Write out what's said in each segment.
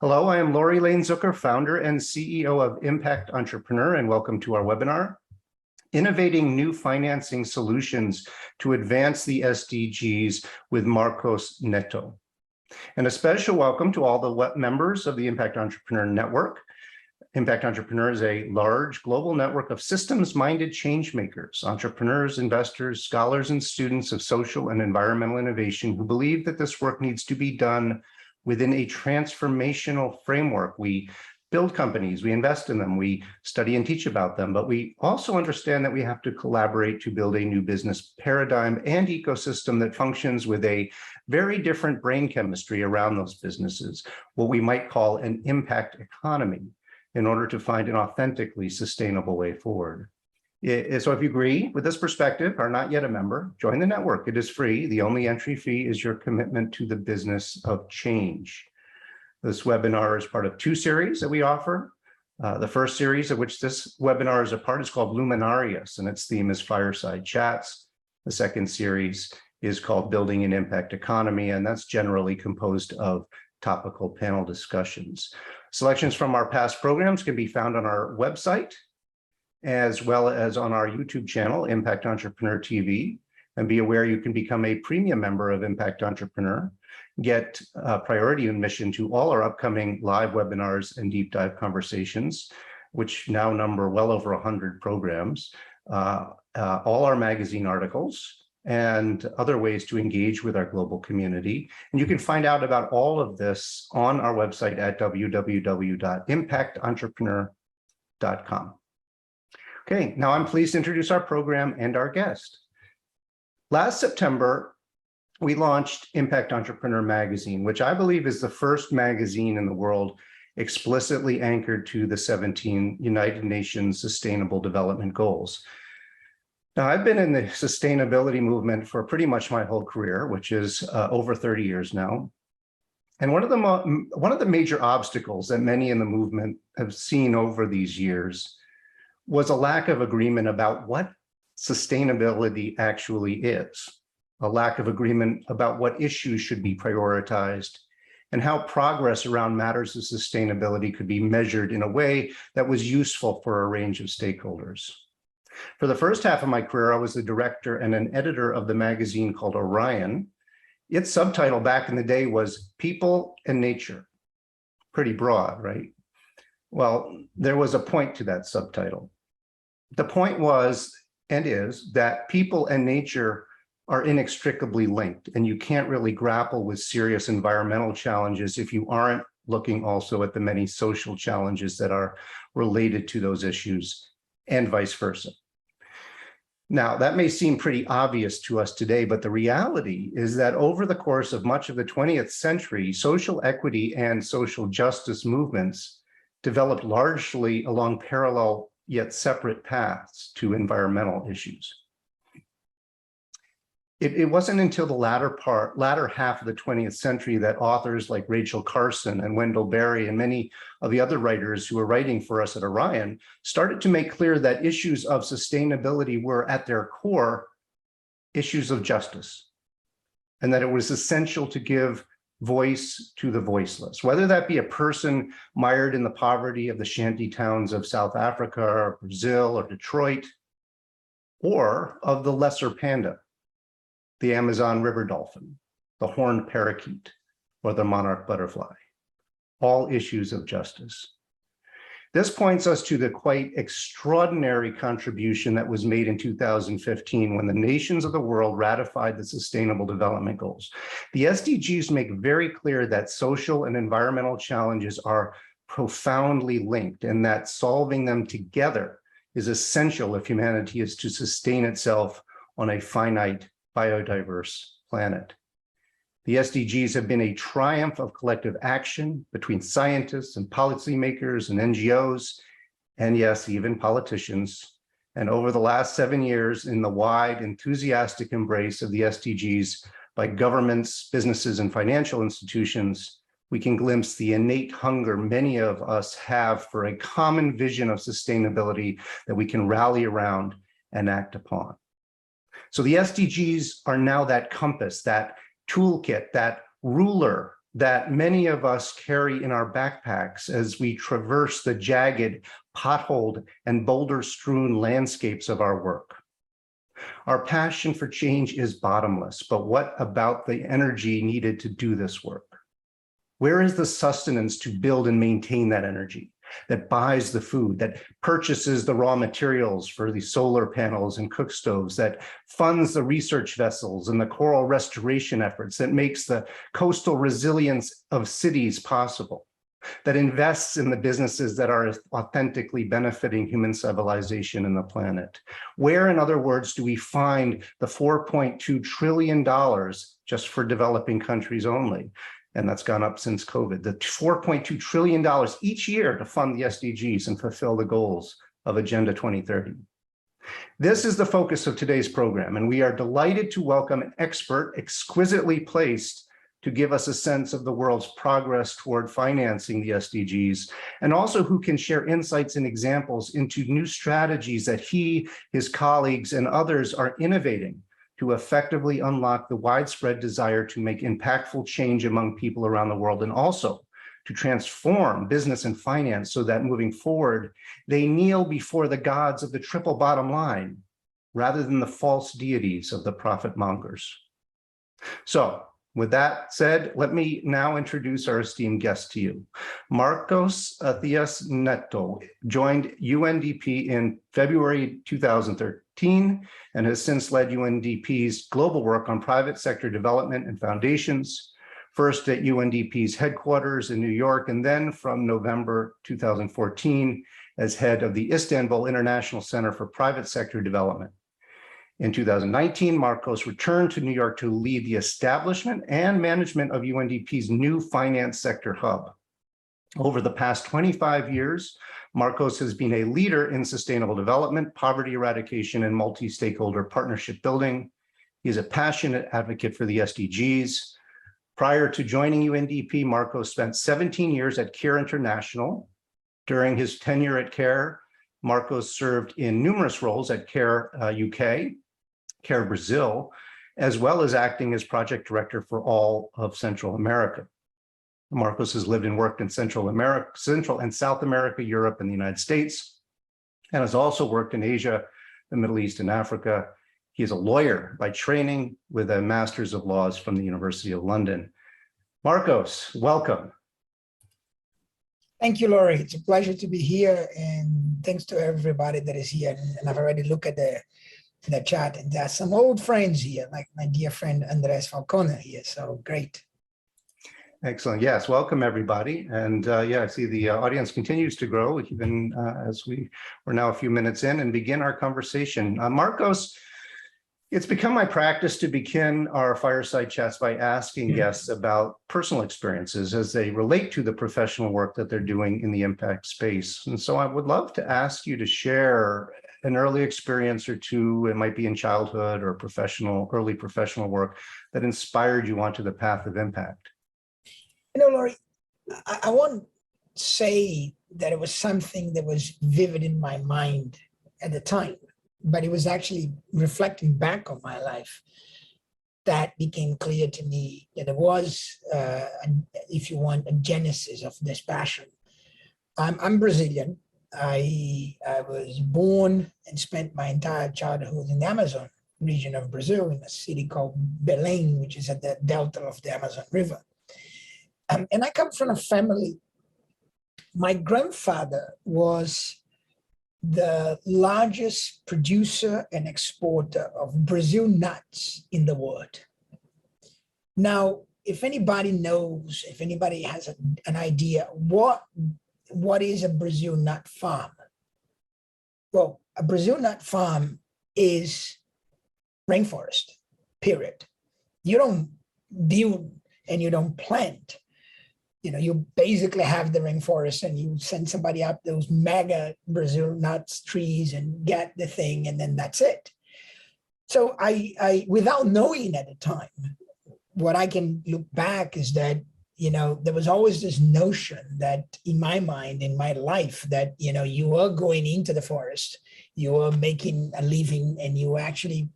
Hello, I am Laurie Lane-Zucker, founder and CEO of Impact Entrepreneur, and welcome to our webinar, Innovating New Financing Solutions to Advance the SDGs with Marcos Neto. And a special welcome to all the members of the Impact Entrepreneur Network. Impact Entrepreneur is a large global network of systems-minded change makers, entrepreneurs, investors, scholars, and students of social and environmental innovation who believe that this work needs to be done within a transformational framework. We build companies, we invest in them, we study and teach about them, but we also understand that we have to collaborate to build a new business paradigm and ecosystem that functions with a very different brain chemistry around those businesses, what we might call an impact economy, in order to find an authentically sustainable way forward. So if you agree with this perspective, are not yet a member, join the network. It is free. The only entry fee is your commitment to the business of change. This webinar is part of two series that we offer. The first series of which this webinar is a part is called Luminarius, and its theme is fireside chats. The second series is called Building an Impact Economy, and that's generally composed of topical panel discussions. Selections from our past programs can be found on our website, as well as on our YouTube channel, Impact Entrepreneur TV. And be aware you can become a premium member of Impact Entrepreneur, get priority admission to all our upcoming live webinars and deep dive conversations, which now number well over 100 programs, all our magazine articles, and other ways to engage with our global community. And you can find out about all of this on our website at www.impactentrepreneur.com. Okay, now I'm pleased to introduce our program and our guest. Last September, we launched Impact Entrepreneur magazine, which I believe is the first magazine in the world explicitly anchored to the 17 United Nations Sustainable Development Goals. Now, I've been in the sustainability movement for pretty much my whole career, which is over 30 years now. And one of the major obstacles that many in the movement have seen over these years was a lack of agreement about what sustainability actually is, a lack of agreement about what issues should be prioritized, and how progress around matters of sustainability could be measured in a way that was useful for a range of stakeholders. For the first half of my career, I was the director and an editor of the magazine called Orion. Its subtitle back in the day was People and Nature. Pretty broad, right? Well, there was a point to that subtitle. The point was, and is, that people and nature are inextricably linked, and you can't really grapple with serious environmental challenges if you aren't looking also at the many social challenges that are related to those issues, and vice versa. Now, that may seem pretty obvious to us today, but the reality is that over the course of much of the 20th century, social equity and social justice movements developed largely along parallel yet separate paths to environmental issues. It wasn't until the latter half of the 20th century that authors like Rachel Carson and Wendell Berry and many of the other writers who were writing for us at Orion started to make clear that issues of sustainability were at their core issues of justice, and that it was essential to give voice to the voiceless, whether that be a person mired in the poverty of the shanty towns of South Africa or Brazil or Detroit, or of the lesser panda, the Amazon river dolphin, the horned parakeet, or the monarch butterfly, all issues of justice. This points us to the quite extraordinary contribution that was made in 2015 when the nations of the world ratified the Sustainable Development Goals. The SDGs make very clear that social and environmental challenges are profoundly linked, and that solving them together is essential if humanity is to sustain itself on a finite, biodiverse planet. The SDGs have been a triumph of collective action between scientists and policymakers and NGOs, and yes, even politicians. And over the last 7 years, in the wide, enthusiastic embrace of the SDGs by governments, businesses, and financial institutions, we can glimpse the innate hunger many of us have for a common vision of sustainability that we can rally around and act upon. So the SDGs are now that compass, that toolkit, that ruler that many of us carry in our backpacks as we traverse the jagged, potholed, and boulder-strewn landscapes of our work. Our passion for change is bottomless, but what about the energy needed to do this work? Where is the sustenance to build and maintain that energy, that buys the food, that purchases the raw materials for the solar panels and cook stoves, that funds the research vessels and the coral restoration efforts, that makes the coastal resilience of cities possible, that invests in the businesses that are authentically benefiting human civilization and the planet? Where, in other words, do we find the $4.2 trillion just for developing countries only? And that's gone up since COVID, the $4.2 trillion each year to fund the SDGs and fulfill the goals of Agenda 2030. This is the focus of today's program, and we are delighted to welcome an expert exquisitely placed to give us a sense of the world's progress toward financing the SDGs, and also who can share insights and examples into new strategies that he, his colleagues, and others are innovating to effectively unlock the widespread desire to make impactful change among people around the world, and also to transform business and finance so that moving forward, they kneel before the gods of the triple bottom line rather than the false deities of the profit mongers. So, with that said, let me now introduce our esteemed guest to you. Marcos Neto joined UNDP in February 2013 and has since led UNDP's global work on private sector development and foundations, first at UNDP's headquarters in New York, and then from November 2014 as head of the Istanbul International Center for Private Sector Development. In 2019, Marcos returned to New York to lead the establishment and management of UNDP's new finance sector hub. Over the past 25 years, Marcos has been a leader in sustainable development, poverty eradication, and multi-stakeholder partnership building. He is a passionate advocate for the SDGs. Prior to joining UNDP, Marcos spent 17 years at CARE International. During his tenure at CARE, Marcos served in numerous roles at CARE UK, CARE Brazil, as well as acting as project director for all of Central America. Marcos has lived and worked in Central and South America, Europe, and the United States, and has also worked in Asia, the Middle East, and Africa. He is a lawyer by training with a Master's of Laws from the University of London. Marcos, welcome. Thank you, Laurie. It's a pleasure to be here, and thanks to everybody that is here. And I've already looked at the chat, and there's some old friends here, like my dear friend Andres Falcone here. So great. Excellent. Yes, welcome everybody. And yeah, I see the audience continues to grow even as we're now a few minutes in and begin our conversation. Marcos, it's become my practice to begin our fireside chats by asking guests about personal experiences as they relate to the professional work that they're doing in the impact space. And so I would love to ask you to share an early experience or two, it might be in childhood or early professional work, that inspired you onto the path of impact. You know, Laurie, I won't say that it was something that was vivid in my mind at the time, but it was actually reflecting back on my life that became clear to me that there was, if you want, a genesis of this passion. I'm Brazilian. I was born and spent my entire childhood in the Amazon region of Brazil, in a city called Belém, which is at the delta of the Amazon River. And I come from a family. My grandfather was the largest producer and exporter of Brazil nuts in the world. Now, if anybody knows, if anybody has an idea, what is a Brazil nut farm? Well, a Brazil nut farm is rainforest, period. You don't build and you don't plant. You know, you basically have the rainforest and you send somebody up those mega Brazil nuts trees and get the thing, and then that's it. So I without knowing at the time, what I can look back is that, you know, there was always this notion that in my mind, in my life, that, you know, you are going into the forest, you are making a living, and you are actually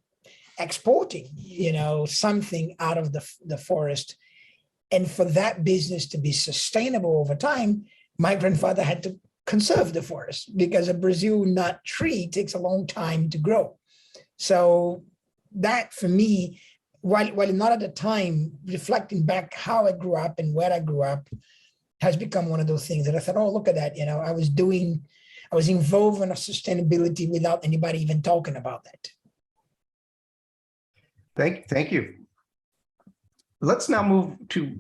exporting, you know, something out of the forest And for that business to be sustainable over time, my grandfather had to conserve the forest because a Brazil nut tree takes a long time to grow. So that for me, while not at the time, reflecting back how I grew up and where I grew up has become one of those things that I thought, oh, look at that. I was involved in a sustainability without anybody even talking about that. Thank you. Let's now move to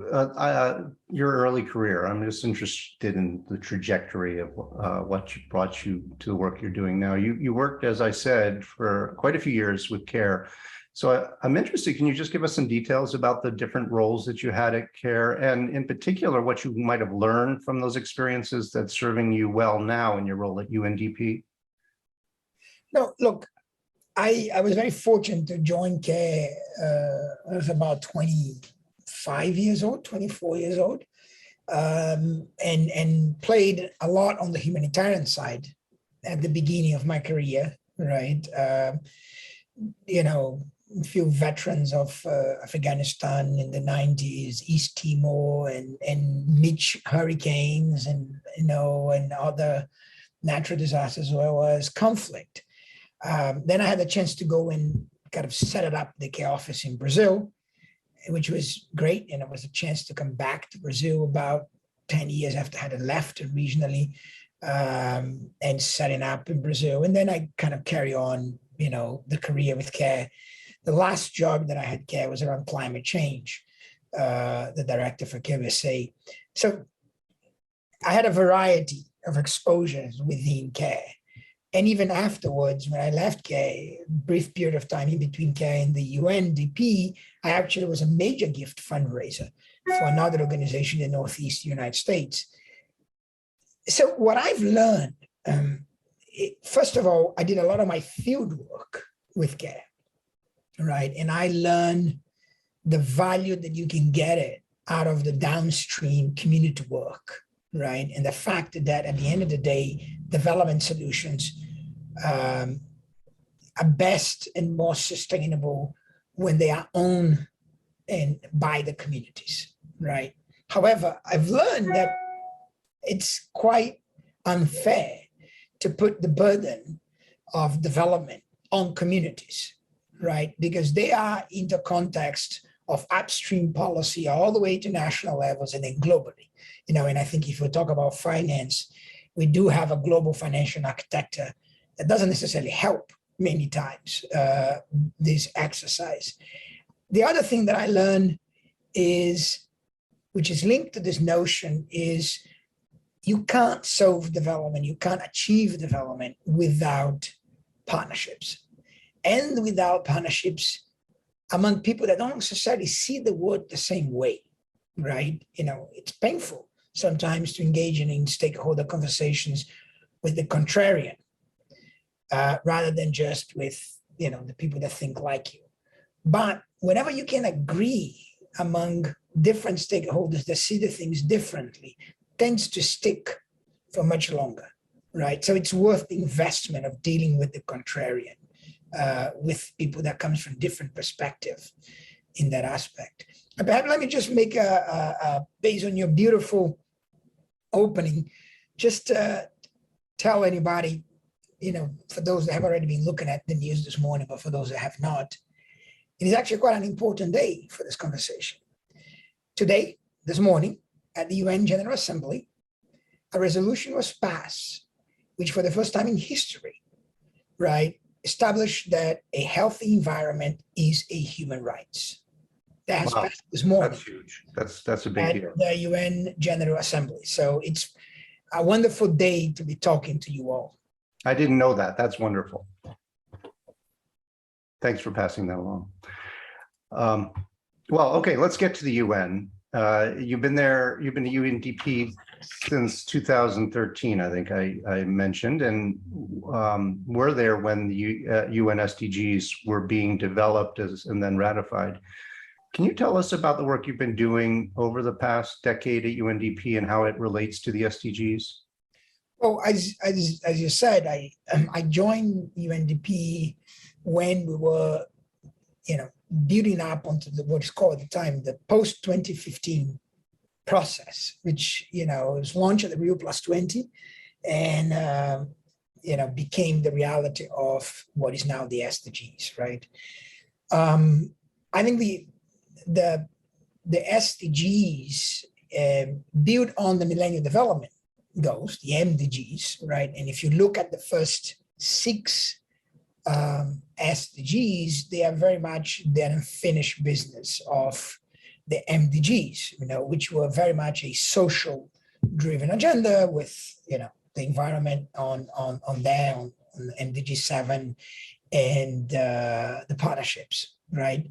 your early career. I'm just interested in the trajectory of what brought you to the work you're doing now. You worked, as I said, for quite a few years with CARE. So I'm interested, can you just give us some details about the different roles that you had at CARE, and in particular, what you might have learned from those experiences that's serving you well now in your role at UNDP? No, look, I was very fortunate to join CARE. I was about 25 years old, 24 years old, and played a lot on the humanitarian side at the beginning of my career, right? A few veterans of Afghanistan in the 90s, East Timor, and Mitch hurricanes, and other natural disasters, as well as conflict. Then I had the chance to go and kind of set it up, the CARE office in Brazil, which was great. And it was a chance to come back to Brazil about 10 years after I had left regionally, and setting up in Brazil. And then I kind of carry on, the career with CARE. The last job that I had CARE was around climate change, the director for CARE USA. So I had a variety of exposures within CARE. And even afterwards, when I left CARE, brief period of time in between CARE and the UNDP, I actually was a major gift fundraiser for another organization in the Northeast United States. So what I've learned, first of all, I did a lot of my field work with CARE, right? And I learned the value that you can get it out of the downstream community work, right? And the fact that at the end of the day, development solutions are best and more sustainable when they are owned and by the communities, right? However, I've learned that it's quite unfair to put the burden of development on communities, right? Because they are in the context of upstream policy all the way to national levels and then globally. And I think if we talk about finance, we do have a global financial architecture that doesn't necessarily help many times this exercise. The other thing that I learned is, which is linked to this notion, is you can't solve development, you can't achieve development without partnerships, and without partnerships among people that don't necessarily see the world the same way, right? It's painful sometimes to engage in stakeholder conversations with the contrarian, rather than just with, the people that think like you. But whenever you can agree among different stakeholders that see the things differently, tends to stick for much longer, right? So it's worth the investment of dealing with the contrarian, with people that comes from different perspective in that aspect. Perhaps let me just make based on your beautiful opening, just tell anybody, for those that have already been looking at the news this morning, but for those that have not, it is actually quite an important day for this conversation. Today, this morning, at the UN General Assembly, a resolution was passed, which for the first time in history, right, established that a healthy environment is a human right. That has passed this morning. That's huge. That's a big deal. At the UN General Assembly. So it's a wonderful day to be talking to you all. I didn't know that. That's wonderful. Thanks for passing that along. Well, okay, let's get to the UN. You've been at UNDP since 2013, I think I mentioned, and were there when the UN SDGs were being developed and then ratified. Can you tell us about the work you've been doing over the past decade at UNDP and how it relates to the SDGs? Well, as you said, I joined UNDP when we were building up onto what is called at the time the post 2015 process, which was launched at the Rio Plus 20, and became the reality of what is now the SDGs, right? I think the SDGs build on the Millennium Development Goals, the MDGs, right? And if you look at the first 6 SDGs, they are very much the unfinished business of the MDGs, which were very much a social driven agenda with, the environment on MDG 7 and the partnerships, right?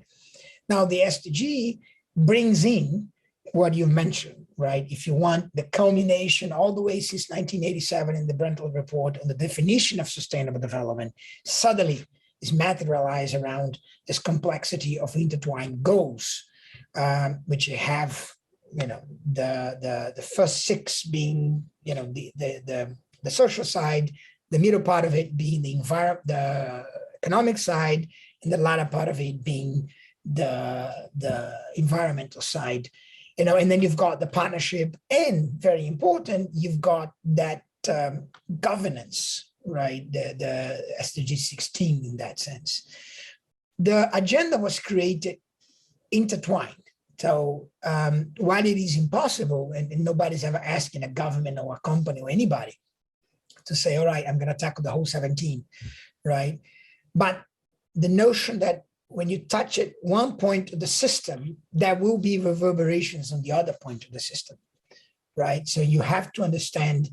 Now the SDG brings in what you mentioned, right? If you want the culmination all the way since 1987 in the Brundtland Report on the definition of sustainable development, suddenly is materialized around this complexity of intertwined goals, which have, the first 6 being, the social side, the middle part of it being the economic side, and the latter part of it being the environmental side. And then you've got the partnership, and very important, you've got that governance, right? The SDG 16 in that sense. The agenda was created intertwined. So while it is impossible, and nobody's ever asking a government or a company or anybody to say, all right, I'm going to tackle the whole 17, right? But the notion that when you touch it one point of the system, there will be reverberations on the other point of the system, right? So you have to understand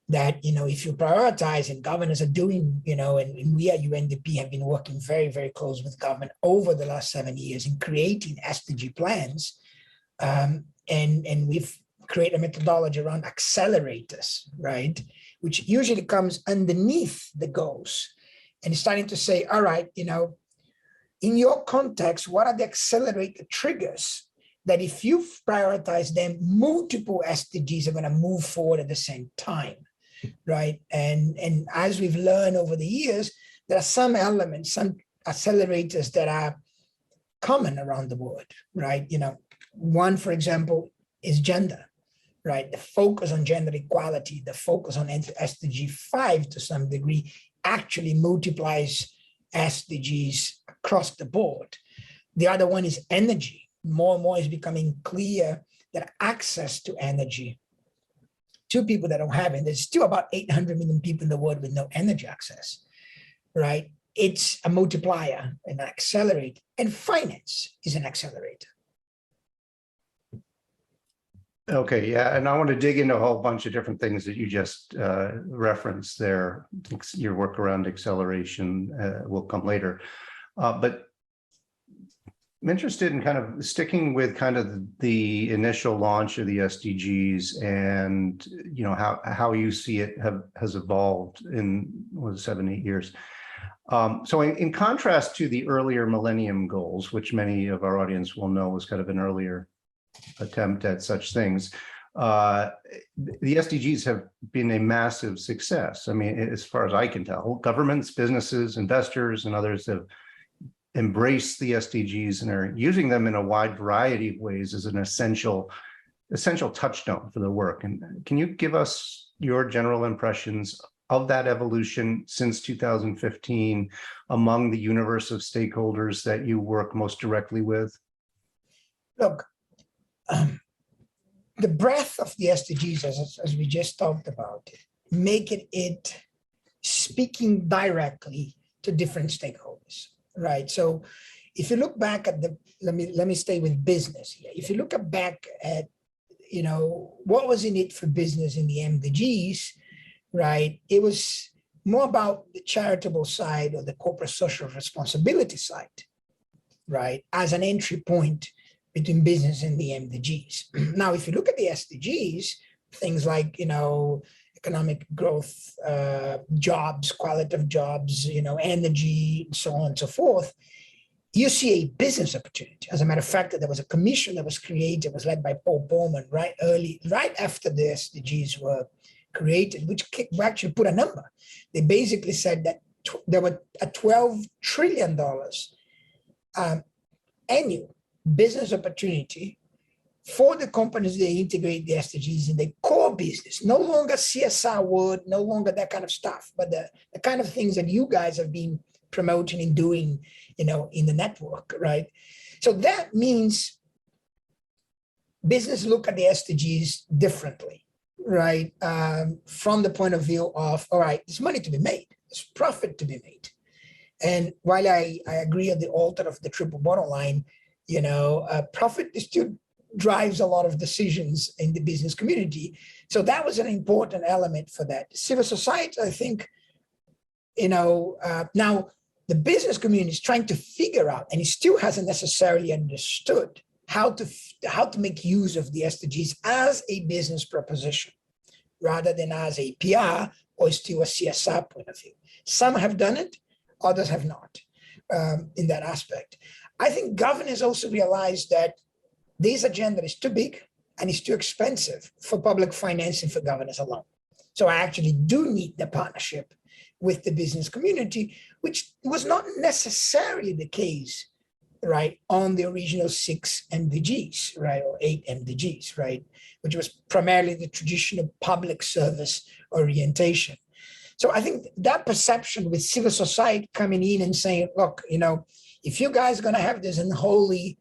that, if you prioritize, and governors are doing, and we at UNDP have been working very, very close with government over the last 7 years in creating SDG plans, and we've created a methodology around accelerators, right? Which usually comes underneath the goals and starting to say, all right, in your context, what are the accelerator triggers that if you prioritize them, multiple SDGs are going to move forward at the same time, right? And as we've learned over the years, there are some elements, some accelerators that are common around the world, right? One, for example, is gender, right? The focus on gender equality, the focus on SDG 5 to some degree actually multiplies SDGs across the board. The other one is energy. More and more is becoming clear that access to energy to people that don't have it, there's still about 800 million people in the world with no energy access, right? It's a multiplier, an accelerator, and finance is an accelerator. Okay, yeah, and I want to dig into a whole bunch of different things that you just referenced there. Your work around acceleration will come later, but I'm interested in kind of sticking with kind of the initial launch of the SDGs and how you see it has evolved in 7-8 years. So in contrast to the earlier Millennium Goals, which many of our audience will know was kind of an earlier attempt at such things, the SDGs have been a massive success. I mean, as far as I can tell, governments, businesses, investors, and others have embraced the SDGs and are using them in a wide variety of ways as an essential touchstone for their work. And can you give us your general impressions of that evolution since 2015 among the universe of stakeholders that you work most directly with? Look, the breadth of the SDGs, as we just talked about, making it speaking directly to different stakeholders, right? So if you look back at let me stay with business here. If you look back at, what was in it for business in the MDGs, right? It was more about the charitable side or the corporate social responsibility side, right? As an entry point between business and the MDGs. Now, if you look at the SDGs, things like, economic growth, jobs, quality of jobs, energy, and so on and so forth, you see a business opportunity. As a matter of fact, there was a commission that was created, was led by Paul Bowman right after the SDGs were created, which actually put a number. They basically said that there were $12 trillion annual business opportunity for the companies that integrate the SDGs in their core business. No longer CSR word, no longer that kind of stuff, but the kind of things that you guys have been promoting and doing, in the network, right? So that means business look at the SDGs differently, right? From the point of view of, all right, there's money to be made, there's profit to be made. And while I agree on the altar of the triple bottom line, profit still drives a lot of decisions in the business community. So that was an important element for that. Civil society, I think, now the business community is trying to figure out, and it still hasn't necessarily understood how to make use of the SDGs as a business proposition rather than as a PR or still a CSR point of view. Some have done it, others have not in that aspect. I think governors also realized that this agenda is too big and it's too expensive for public financing for governors alone. So I actually do need the partnership with the business community, which was not necessarily the case, right, on the original 6 MDGs, right, or 8 MDGs, right, which was primarily the traditional public service orientation. So I think that perception with civil society coming in and saying, look, if you guys are going to have this unholy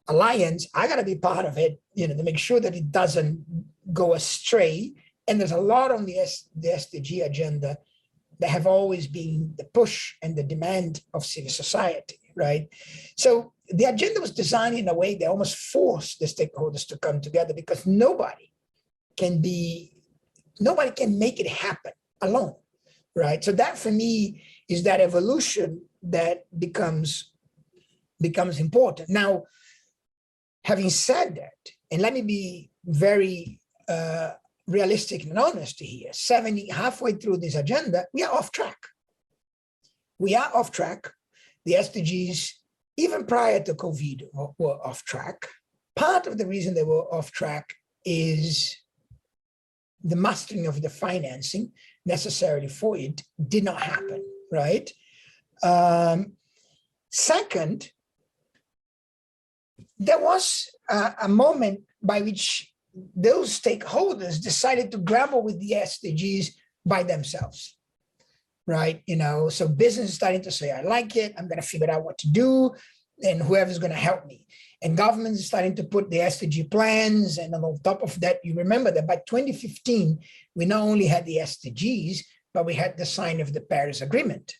alliance, I got to be part of it, to make sure that it doesn't go astray. And there's a lot on the SDG agenda that have always been the push and the demand of civil society, right? So the agenda was designed in a way that almost forced the stakeholders to come together, because nobody can make it happen alone, right? So that for me is that evolution that becomes important. Now, having said that, and let me be very realistic and honest here, halfway through this agenda, we are off track. We are off track. The SDGs, even prior to COVID, were off track. Part of the reason they were off track is the mastering of the financing necessarily for it did not happen, right? Second, there was a moment by which those stakeholders decided to grapple with the SDGs by themselves, right? So business is starting to say, I like it, I'm going to figure out what to do, and whoever's going to help me. And government is starting to put the SDG plans, and on top of that, you remember that by 2015, we not only had the SDGs, but we had the sign of the Paris Agreement,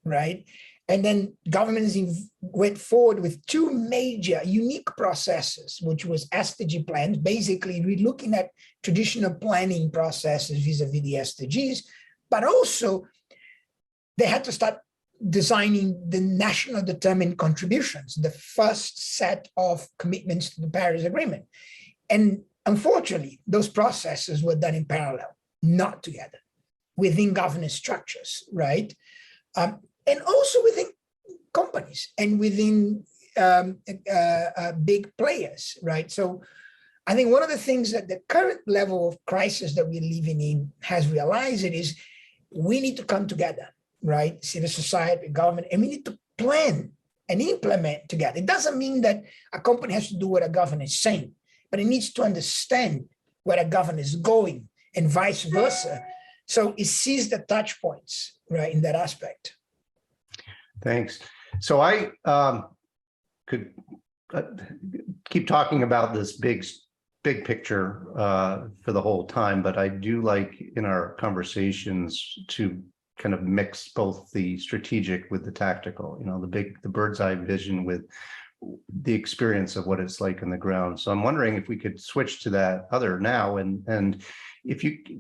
right? And then governments went forward with 2 major unique processes, which was SDG plans, basically relooking at traditional planning processes vis-a-vis the SDGs, but also they had to start designing the national determined contributions, the first set of commitments to the Paris Agreement. And unfortunately, those processes were done in parallel, not together, within governance structures, right? And also within companies and within big players, right? So I think one of the things that the current level of crisis that we're living in has realized is we need to come together, right? Civil society, government, and we need to plan and implement together. It doesn't mean that a company has to do what a government is saying, but it needs to understand where a government is going and vice versa. So it sees the touch points, right, in that aspect. Thanks. So I could keep talking about this big picture for the whole time, but I do like in our conversations to kind of mix both the strategic with the tactical, the bird's eye vision with the experience of what it's like on the ground. So I'm wondering if we could switch to that other now, and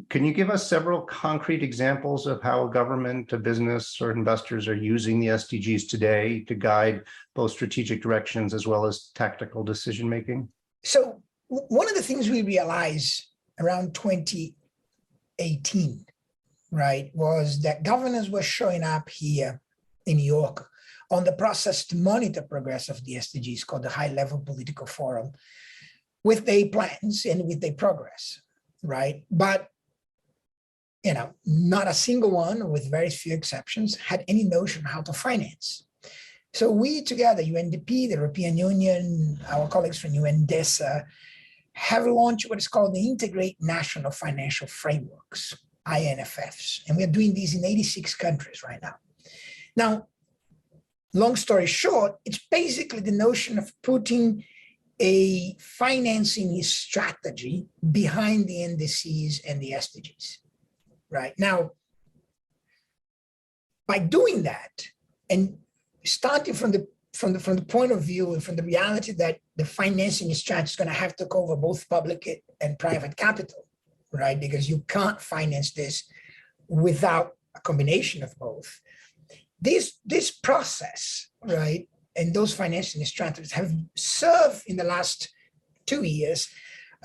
can you give us several concrete examples of how a government, a business, or investors are using the SDGs today to guide both strategic directions as well as tactical decision making? So one of the things we realized around 2018, right, was that governors were showing up here in New York on the process to monitor progress of the SDGs, called the High Level Political Forum, with their plans and with their progress, right? But, not a single one, with very few exceptions, had any notion how to finance. So we together, UNDP, the European Union, our colleagues from UNDESA, have launched what is called the Integrate National Financial Frameworks, INFFs. And we're doing these in 86 countries right now. Now, long story short, it's basically the notion of putting a financing strategy behind the NDCs and the SDGs, right? Now, by doing that, and starting from the point of view and from the reality that the financing strategy is going to have to cover both public and private capital, right? Because you can't finance this without a combination of both. This process, right, and those financing strategies have served in the last 2 years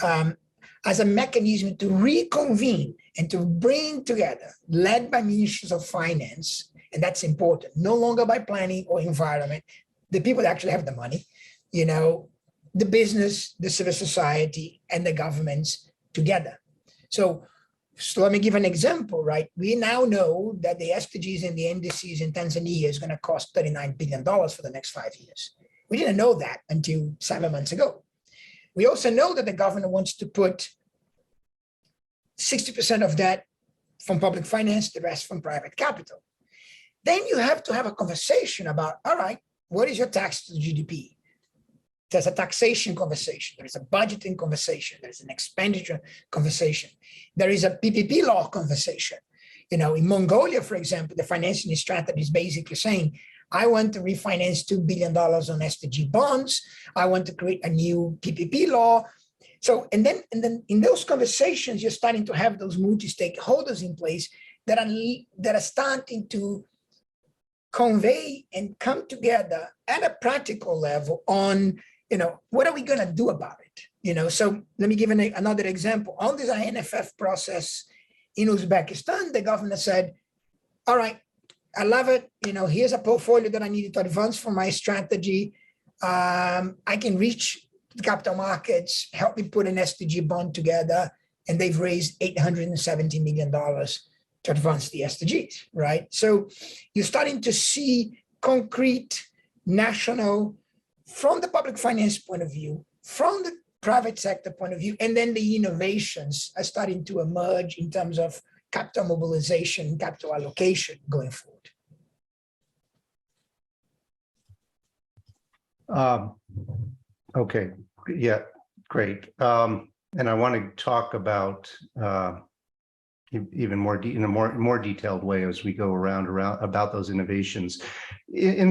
as a mechanism to reconvene and to bring together, led by ministries of finance, and that's important, no longer by planning or environment, the people that actually have the money, you know, the business, the civil society, and the governments together. So let me give an example, right? We now know that the SDGs and the NDCs in Tanzania is going to cost $39 billion for the next 5 years. We didn't know that until 7 months ago. We also know that the government wants to put 60% of that from public finance, the rest from private capital. Then you have to have a conversation about, all right, what is your tax to GDP? There's a taxation conversation. There is a budgeting conversation. There's an expenditure conversation. There is a PPP law conversation. You know, in Mongolia, for example, the financing strategy is basically saying, I want to refinance $2 billion on SDG bonds. I want to create a new PPP law. So, and then in those conversations, you're starting to have those multi-stakeholders in place that are starting to convey and come together at a practical level on, you know, what are we going to do about it? You know, so let me give another example. On this INFF process in Uzbekistan, the governor said, all right, I love it. You know, here's a portfolio that I needed to advance for my strategy. I can reach the capital markets, help me put an SDG bond together. And they've raised $870 million to advance the SDGs, right? So you're starting to see concrete national, from the public finance point of view, from the private sector point of view, and then the innovations are starting to emerge in terms of capital mobilization, capital allocation going forward. Okay, yeah, great. And I want to talk about even more in a more detailed way as we go around about those innovations. In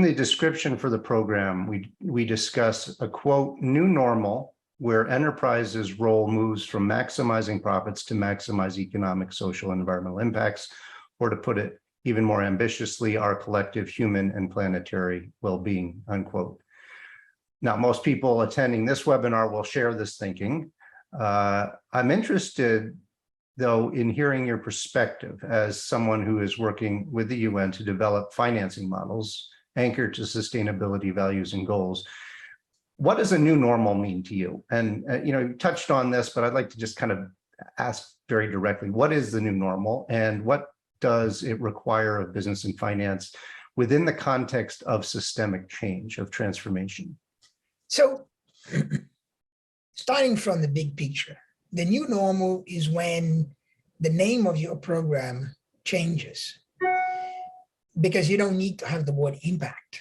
the description for the program, we discuss a quote, new normal, where enterprises' role moves from maximizing profits to maximize economic, social, and environmental impacts, or to put it even more ambitiously, our collective human and planetary well-being, unquote. Now, most people attending this webinar will share this thinking. I'm interested, though, in hearing your perspective as someone who is working with the UN to develop financing models anchored to sustainability values and goals. What does a new normal mean to you? And you know, you touched on this, but I'd like to just kind of ask very directly, what is the new normal and what does it require of business and finance within the context of systemic change, of transformation? So starting from the big picture, the new normal is when the name of your program changes, because you don't need to have the word impact.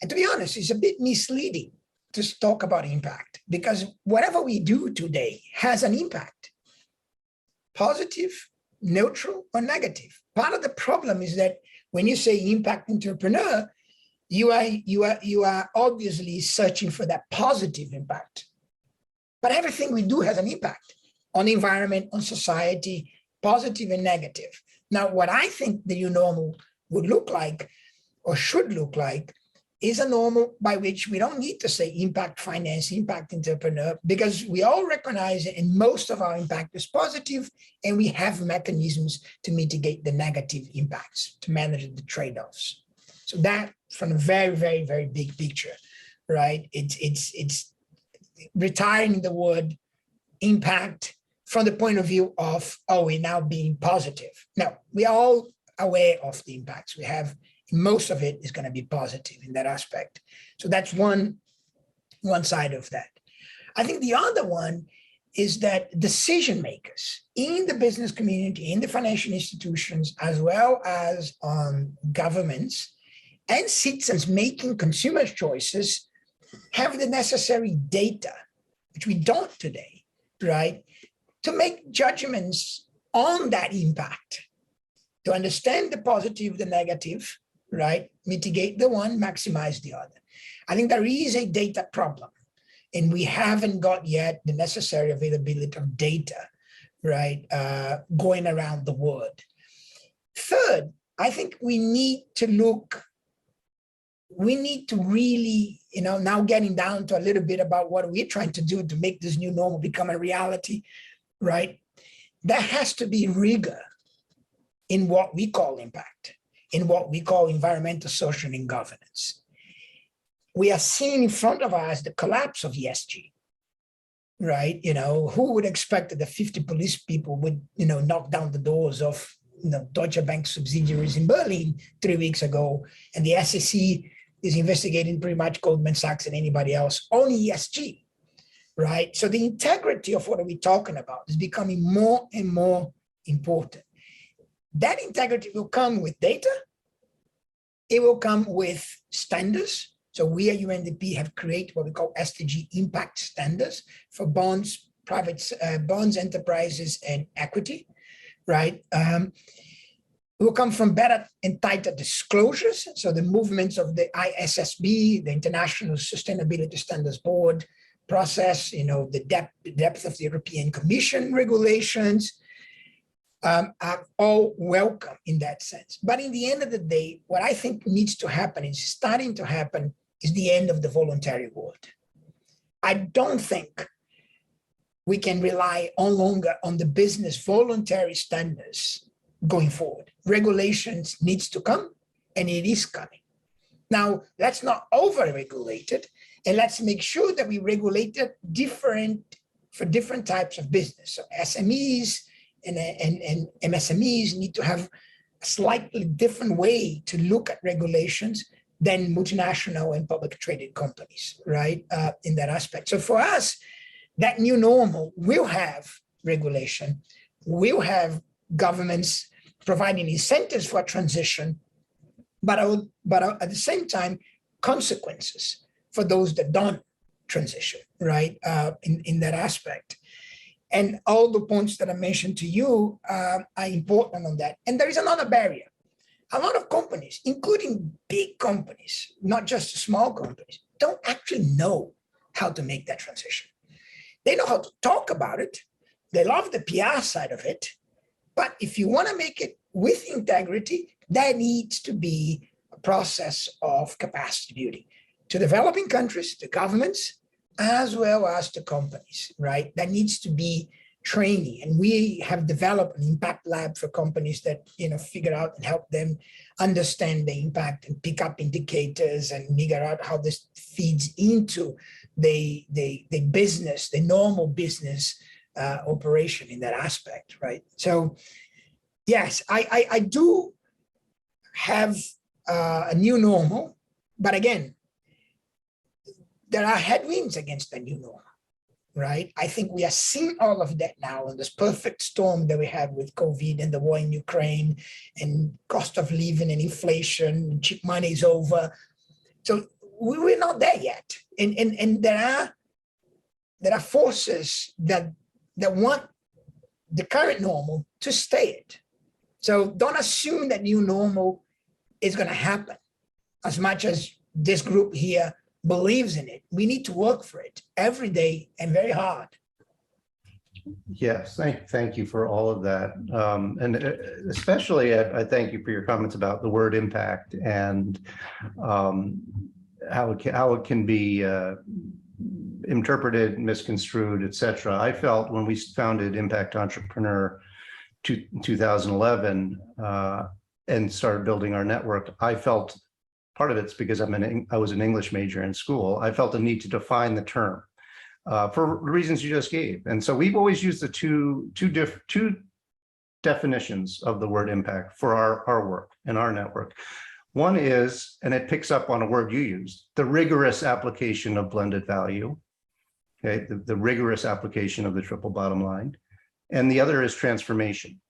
And to be honest, it's a bit misleading to talk about impact, because whatever we do today has an impact, positive, neutral, or negative. Part of the problem is that when you say impact entrepreneur, you are obviously searching for that positive impact. But everything we do has an impact on the environment, on society, positive and negative. Now, what I think the new normal would look like, or should look like, is a normal by which we don't need to say impact finance, impact entrepreneur, because we all recognize it, and most of our impact is positive, and we have mechanisms to mitigate the negative impacts, to manage the trade-offs. So that, from a very, very, very big picture, right? It's retiring the word impact from the point of view of, oh, we're now being positive. No, we are all aware of the impacts. We have Most of it is going to be positive in that aspect. So that's one side of that. I think the other one is that decision makers in the business community, in the financial institutions, as well as governments and citizens making consumer choices, have the necessary data, which we don't today, right, to make judgments on that impact, to understand the positive, the negative, right, mitigate the one, maximize the other. I think there is a data problem, and we haven't got yet the necessary availability of data, right, going around the world. Third, I think we need to really, now getting down to a little bit about what we're trying to do to make this new normal become a reality, right? There has to be rigor in what we call impact, in what we call environmental, social, and governance. We are seeing in front of us the collapse of ESG, right? Who would expect that the 50 police people would, knock down the doors of, Deutsche Bank subsidiaries in Berlin 3 weeks ago, and the SEC is investigating pretty much Goldman Sachs and anybody else on ESG, right? So the integrity of what are we talking about is becoming more and more important. That integrity will come with data. It will come with standards. So we at UNDP have created what we call SDG impact standards for bonds, private bonds, enterprises, and equity, right? It will come from better and tighter disclosures. So the movements of the ISSB, the International Sustainability Standards Board process, the depth of the European Commission regulations, are all welcome in that sense. But in the end of the day, what I think needs to happen, is starting to happen, is the end of the voluntary world. I don't think we can rely on longer on the business voluntary standards going forward. Regulations needs to come, and it is coming. Now, let's not over-regulate it, and let's make sure that we regulate it for different types of business. So SMEs and MSMEs need to have a slightly different way to look at regulations than multinational and public traded companies, right, in that aspect. So for us, that new normal will have regulation, will have governments providing incentives for transition, but at the same time, consequences for those that don't transition, right, in that aspect. And all the points that I mentioned to you are important on that. And there is another barrier. A lot of companies, including big companies, not just small companies, don't actually know how to make that transition. They know how to talk about it. They love the PR side of it. But if you want to make it with integrity, there needs to be a process of capacity building to developing countries, to governments, as well as to companies, right? That needs to be training. And we have developed an impact lab for companies that, figure out and help them understand the impact and pick up indicators and figure out how this feeds into the business, the normal business operation in that aspect, right? So yes, I do have a new normal, but again, there are headwinds against the new normal, right? I think we are seeing all of that now in this perfect storm that we have with COVID and the war in Ukraine and cost of living and inflation, and cheap money is over. So we're not there yet. And there are forces that want the current normal to stay it. So don't assume that new normal is going to happen as much as this group here believes in it. We need to work for it every day and very hard. Yes, thank you for all of that. And especially, I thank you for your comments about the word impact and how it can be interpreted, misconstrued, et cetera. I felt when we founded Impact Entrepreneur 2011 and started building our network, I felt part of it's because I was an English major in school. I felt a need to define the term for reasons you just gave. And so we've always used the two definitions of the word impact for our work and our network. One is, and it picks up on a word you used, the rigorous application of blended value. Okay, the rigorous application of the triple bottom line. And the other is transformation.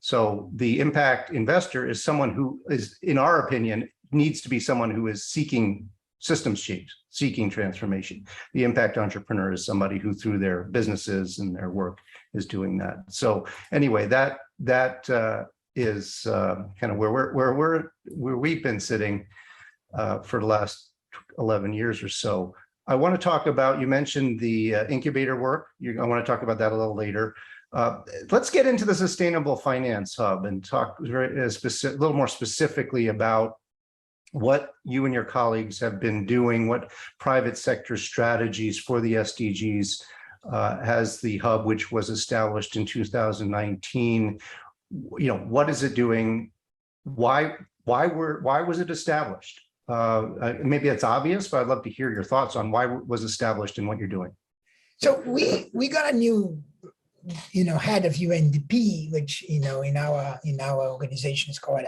So the impact investor is someone who is, in our opinion, needs to be someone who is seeking systems change, seeking transformation. The impact entrepreneur is somebody who, through their businesses and their work, is doing that. So anyway, that is kind of where we've been sitting for the last 11 years or so. I want to talk about, you mentioned the incubator work. I want to talk about that a little later. Let's get into the Sustainable Finance Hub and talk very a little more specifically about what you and your colleagues have been doing, what private sector strategies for the SDGs has the hub, which was established in 2019. You know, what is it doing? Why was it established? Maybe it's obvious, but I'd love to hear your thoughts on why it was established and what you're doing. So we got a new, head of UNDP, which in our organization is called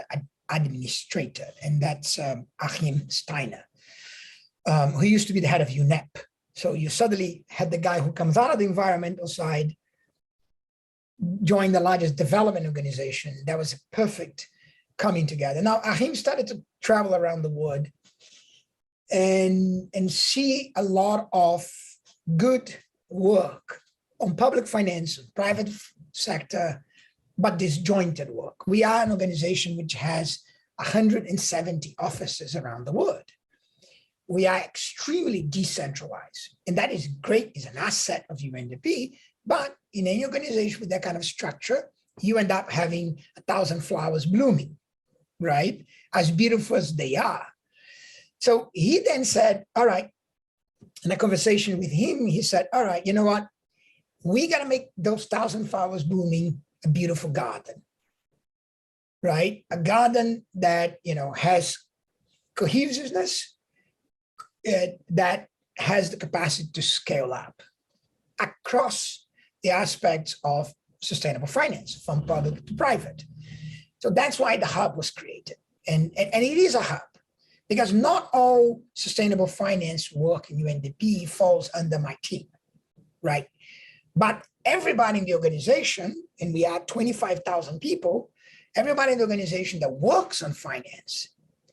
administrator, and that's Achim Steiner, who used to be the head of UNEP. So you suddenly had the guy who comes out of the environmental side, join the largest development organization. That was a perfect coming together. Now, Achim started to travel around the world and see a lot of good work on public finance, private sector, but disjointed work. We are an organization which has 170 offices around the world. We are extremely decentralized, and that is great, is an asset of UNDP, but in any organization with that kind of structure, you end up having 1,000 flowers blooming, right? As beautiful as they are. So he then said, all right, in a conversation with him, he said, all right, you know what? We got to make those 1,000 flowers blooming a beautiful garden, right? A garden that, has cohesiveness, that has the capacity to scale up across the aspects of sustainable finance, from public to private. So that's why the hub was created. And it is a hub, because not all sustainable finance work in UNDP falls under my team, right? But everybody in the organization, and we are 25,000 people, everybody in the organization that works on finance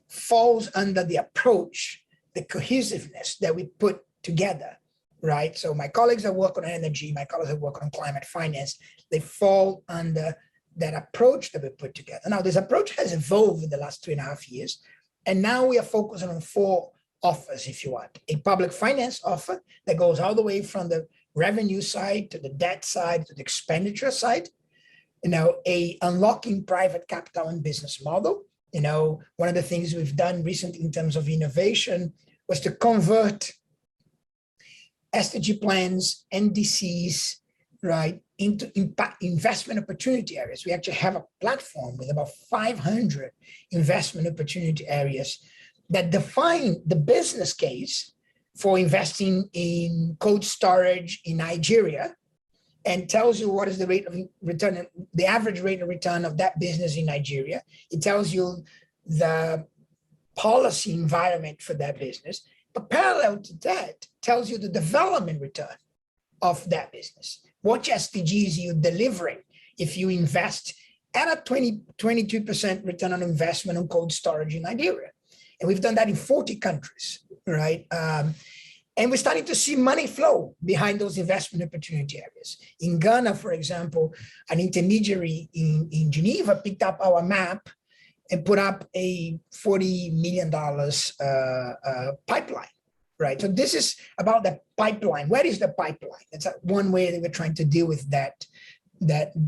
falls under the approach, the cohesiveness that we put together, right? So my colleagues that work on energy, my colleagues that work on climate finance, they fall under that approach that we put together. Now, this approach has evolved in the last 3.5 years, and now we are focusing on 4 offers, if you want. A public finance offer that goes all the way from the revenue side to the debt side to the expenditure side. A unlocking private capital and business model. One of the things we've done recently in terms of innovation was to convert SDG plans, NDCs, right, into investment opportunity areas. We actually have a platform with about 500 investment opportunity areas that define the business case for investing in cold storage in Nigeria, and tells you what is the rate of return, the average rate of return of that business in Nigeria. It tells you the policy environment for that business, but parallel to that, tells you the development return of that business. What SDGs you're delivering if you invest at a 22% return on investment on cold storage in Nigeria. And we've done that in 40 countries, right? And we're starting to see money flow behind those investment opportunity areas. In Ghana, for example, an intermediary in Geneva picked up our map and put up a $40 million pipeline, right? So this is about the pipeline. Where is the pipeline? That's one way that we're trying to deal with that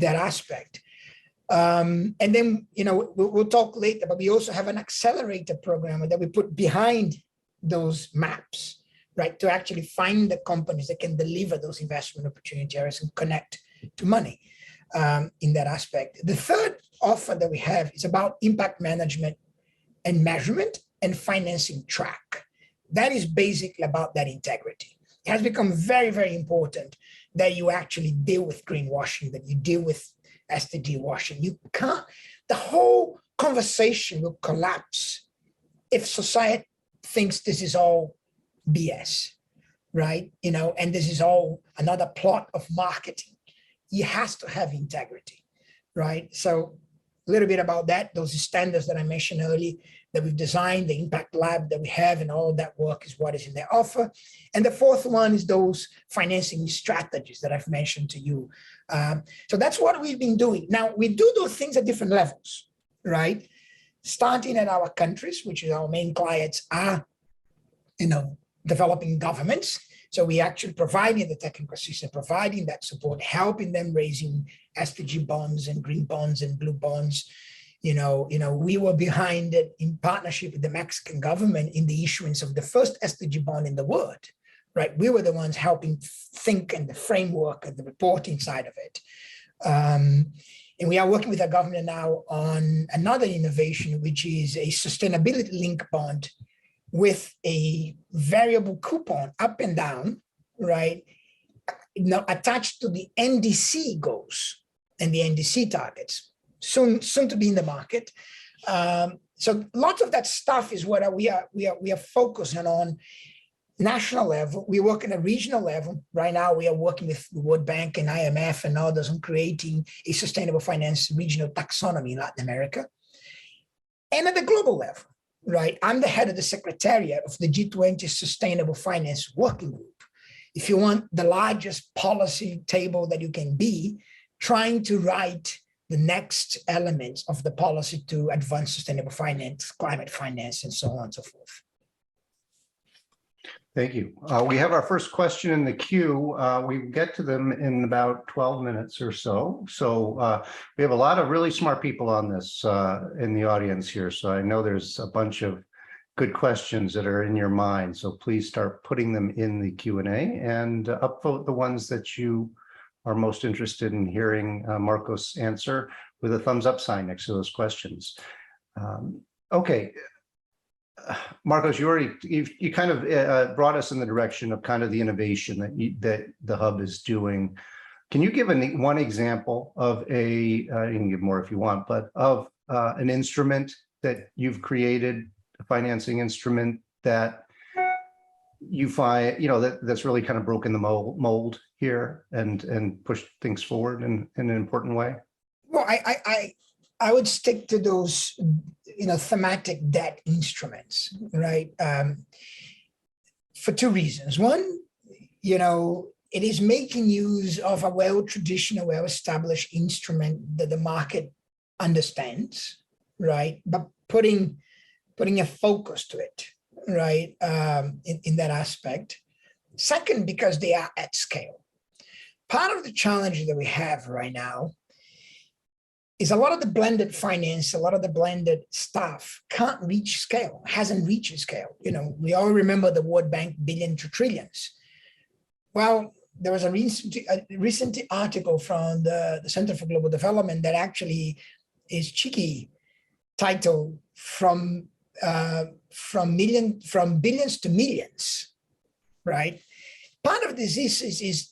aspect. And then, we'll talk later, but we also have an accelerator program that we put behind those maps, right, to actually find the companies that can deliver those investment opportunity areas and connect to money in that aspect. The third offer that we have is about impact management and measurement and financing track. That is basically about that integrity. It has become very, very important that you actually deal with greenwashing, that you deal with SDG washing. You can't, the whole conversation will collapse if society thinks this is all BS, right? And this is all another plot of marketing, it has to have integrity, right? So a little bit about that, those standards that I mentioned earlier that we've designed, the impact lab that we have, and all of that work is what is in their offer. And the fourth one is those financing strategies that I've mentioned to you. So that's what we've been doing. Now, we do those things at different levels, right? Starting at our countries, which is our main clients are, developing governments. So we actually providing the technical assistance, providing that support, helping them raising SDG bonds and green bonds and blue bonds. We were behind it in partnership with the Mexican government in the issuance of the first SDG bond in the world, right? We were the ones helping think and the framework and the reporting side of it. And we are working with the government now on another innovation, which is a sustainability link bond with a variable coupon up and down, right? Attached to the NDC goals and the NDC targets, soon to be in the market. So lots of that stuff is what we are focusing on national level. We work at a regional level. Right now, we are working with the World Bank and IMF and others on creating a sustainable finance regional taxonomy in Latin America. And at the global level, right? I'm the head of the Secretariat of the G20 Sustainable Finance Working Group. If you want the largest policy table that you can be, trying to write the next elements of the policy to advance sustainable finance, climate finance, and so on and so forth. Thank you. We have our first question in the queue. We get to them in about 12 minutes or so. So we have a lot of really smart people on this in the audience here. So I know there's a bunch of good questions that are in your mind. So please start putting them in the Q&A and upvote the ones that you are most interested in hearing Marcos answer with a thumbs up sign next to those questions. Okay. Marcos, you kind of brought us in the direction of kind of the innovation that the hub is doing. Can you give one example of you can give more if you want, but of an instrument that you've created, a financing instrument that you find, that's really kind of broken the mold here and pushed things forward in an important way? Well, I would stick to those, thematic debt instruments, right? For two reasons. One, it is making use of a well-traditional, well-established instrument that the market understands, right? But putting a focus to it, right? In that aspect. Second, because they are at scale. Part of the challenge that we have right now is a lot of the blended finance, a lot of the blended stuff can't reach scale, hasn't reached scale. We all remember the World Bank billion to trillions. Well, there was a recent article from the Center for Global Development that actually is cheeky titled from billions to millions, right? Part of this is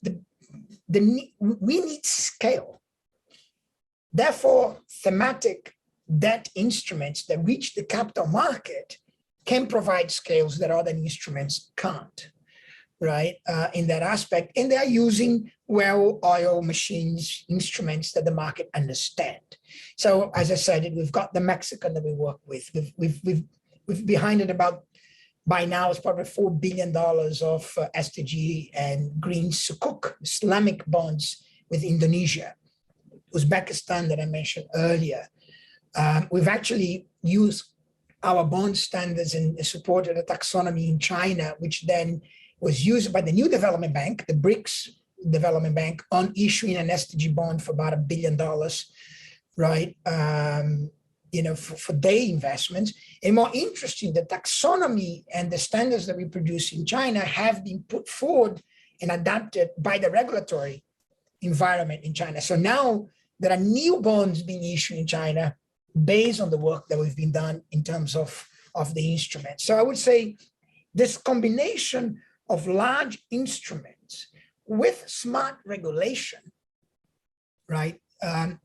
we need scale. Therefore, thematic debt instruments that reach the capital market can provide scales that other instruments can't, right? In that aspect, and they are using well-oiled machines, instruments that the market understand. So, as I said, we've got the Mexican that we work with. We've behind it about, by now, it's probably $4 billion of SDG and green sukuk Islamic bonds with Indonesia. Uzbekistan that I mentioned earlier. We've actually used our bond standards and supported a taxonomy in China, which then was used by the new development bank, the BRICS Development Bank, on issuing an SDG bond for about $1 billion, right? For their investments. And more interesting, the taxonomy and the standards that we produce in China have been put forward and adapted by the regulatory environment in China. So now there are new bonds being issued in China based on the work that we've been done in terms of the instrument. So I would say this combination of large instruments with smart regulation, right, are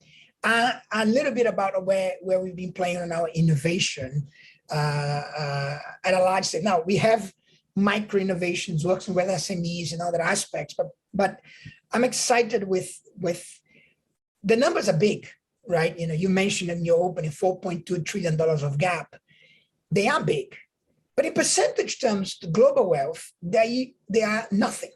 a little bit about where we've been playing on our innovation at a large scale. Now we have micro innovations working with SMEs and other aspects, but I'm excited with the numbers are big, right? You mentioned in your opening $4.2 trillion of gap. They are big, but in percentage terms, the global wealth, they are nothing.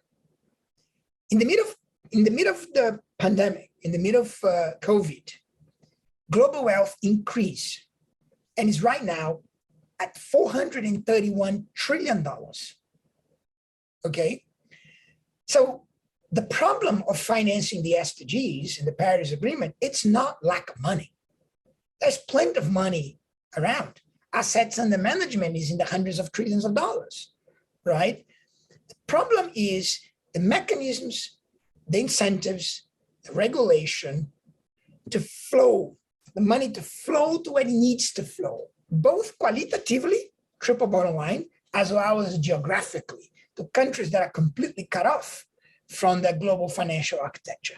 In the middle of the pandemic, in the middle of COVID, global wealth increased and is right now at $431 trillion. Okay, so the problem of financing the SDGs and the Paris Agreement, it's not lack of money. There's plenty of money around. Assets under management is in the hundreds of trillions of dollars, right? The problem is the mechanisms, the incentives, the regulation to flow, the money to flow to where it needs to flow, both qualitatively, triple bottom line, as well as geographically, to countries that are completely cut off from the global financial architecture.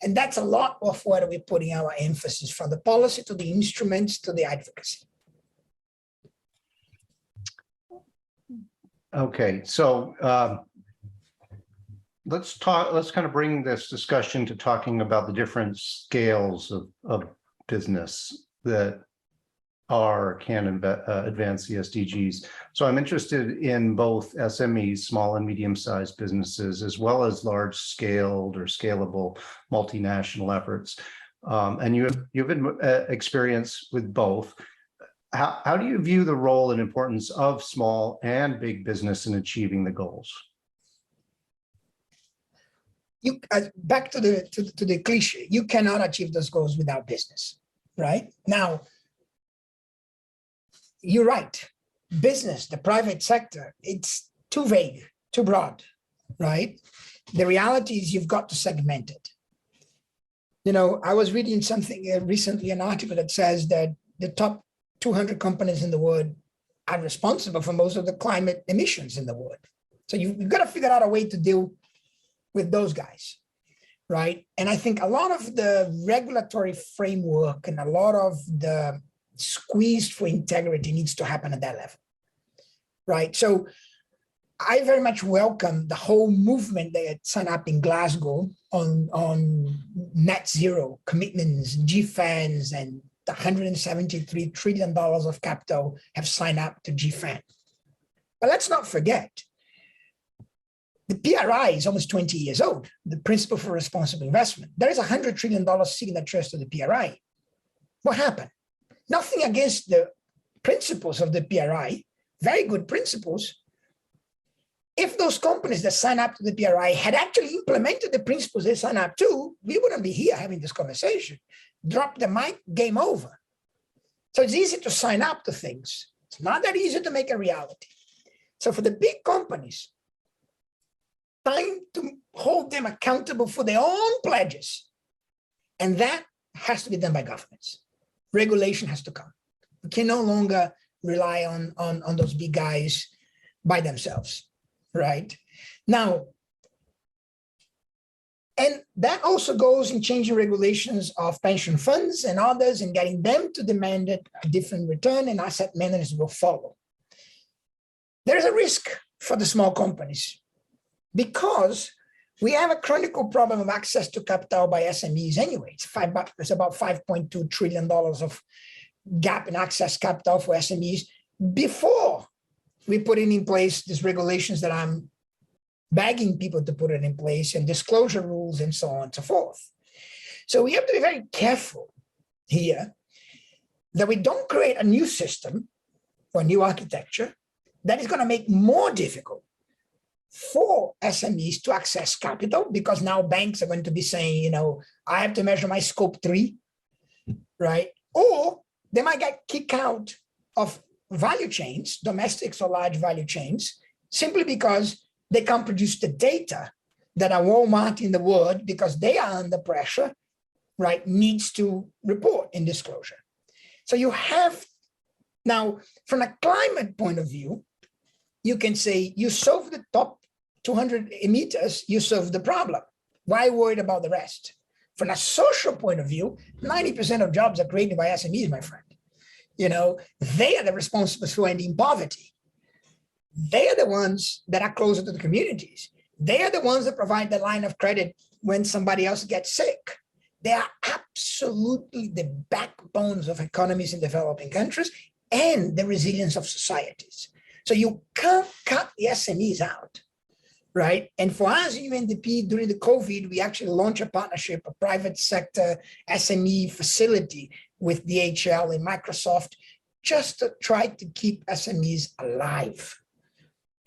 And that's a lot of where we're putting our emphasis, from the policy to the instruments to the advocacy. Okay, so let's kind of bring this discussion to talking about the different scales of business that can advance the SDGs. So I'm interested in both SMEs, small and medium-sized businesses, as well as large-scaled or scalable multinational efforts. And you have experience with both. How do you view the role and importance of small and big business in achieving the goals? Back to the cliche, you cannot achieve those goals without business, right? Now, you're right. Business, the private sector, it's too vague, too broad, right? The reality is you've got to segment it. I was reading something recently, an article that says that the top 200 companies in the world are responsible for most of the climate emissions in the world. So you've got to figure out a way to deal with those guys, right? And I think a lot of the regulatory framework and a lot of the squeeze for integrity needs to happen at that level, right? So I very much welcome the whole movement that signed up in Glasgow on net zero commitments, GFANs, and the $173 trillion of capital have signed up to GFAN. But let's not forget, the PRI is almost 20 years old, the Principle for Responsible Investment. There is $100 trillion signatures to the PRI. What happened? Nothing against the principles of the PRI, very good principles. If those companies that sign up to the PRI had actually implemented the principles they sign up to, we wouldn't be here having this conversation. Drop the mic, game over. So it's easy to sign up to things. It's not that easy to make a reality. So for the big companies, time to hold them accountable for their own pledges. And that has to be done by governments. Regulation has to come. We can no longer rely on those big guys by themselves, right? Now, and that also goes in changing regulations of pension funds and others and getting them to demand a different return, and asset managers will follow. There is a risk for the small companies because we have a chronic problem of access to capital by SMEs anyway. It's about $5.2 trillion of gap in access capital for SMEs before we put in place these regulations that I'm begging people to put it in place, and disclosure rules and so on and so forth. So we have to be very careful here that we don't create a new system or new architecture that is going to make more difficult for SMEs to access capital, because now banks are going to be saying, I have to measure my scope 3, right? Or they might get kicked out of value chains, domestics or large value chains, simply because they can't produce the data that a Walmart in the world, because they are under pressure, right, needs to report in disclosure. So you have, now, from a climate point of view, you can say you solve the top 200 emitters, you solve the problem. Why worried about the rest? From a social point of view, 90% of jobs are created by SMEs, my friend. They are the responsible for ending poverty. They are the ones that are closer to the communities. They are the ones that provide the line of credit when somebody else gets sick. They are absolutely the backbones of economies in developing countries and the resilience of societies. So you can't cut the SMEs out, right? And for us, UNDP, during the COVID, we actually launched a partnership, a private sector SME facility with DHL and Microsoft, just to try to keep SMEs alive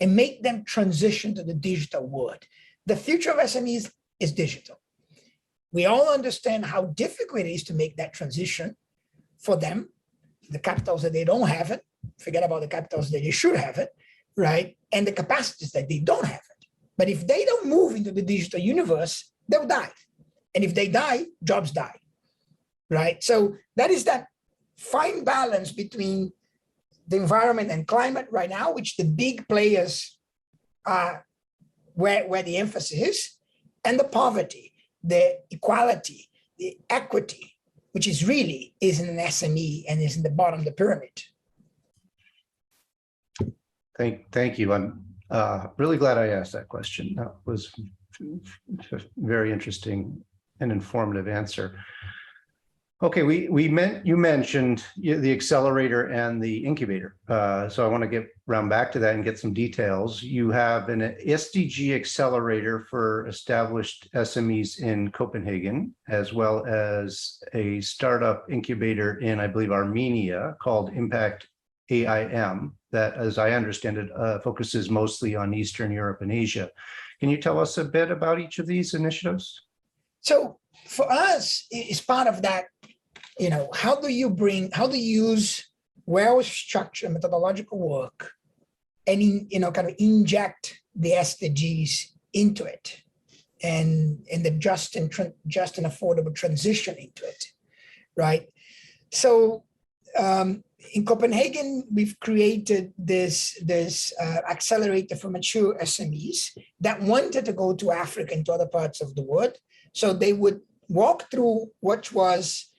and make them transition to the digital world. The future of SMEs is digital. We all understand how difficult it is to make that transition for them, the capitals that they don't have it, forget about the capitals that they should have it, right? And the capacities that they don't have it. But if they don't move into the digital universe, they'll die. And if they die, jobs die, right? So that is that fine balance between the environment and climate right now, which the big players are where the emphasis is, and the poverty, the equality, the equity, which is really is in an SME and is in the bottom of the pyramid. Thank you. I'm really glad I asked that question. That was a very interesting and informative answer. Okay, you mentioned the accelerator and the incubator. So I want to get round back to that and get some details. You have an SDG accelerator for established SMEs in Copenhagen, as well as a startup incubator in, I believe, Armenia called Impact AIM, that, as I understand it, focuses mostly on Eastern Europe and Asia. Can you tell us a bit about each of these initiatives? So for us, it's part of that, how do you use well-structured methodological work and, kind of inject the SDGs into it and the just and affordable transition into it, right? So in Copenhagen, we've created this accelerator for mature SMEs that wanted to go to Africa and to other parts of the world. So they would walk through what was,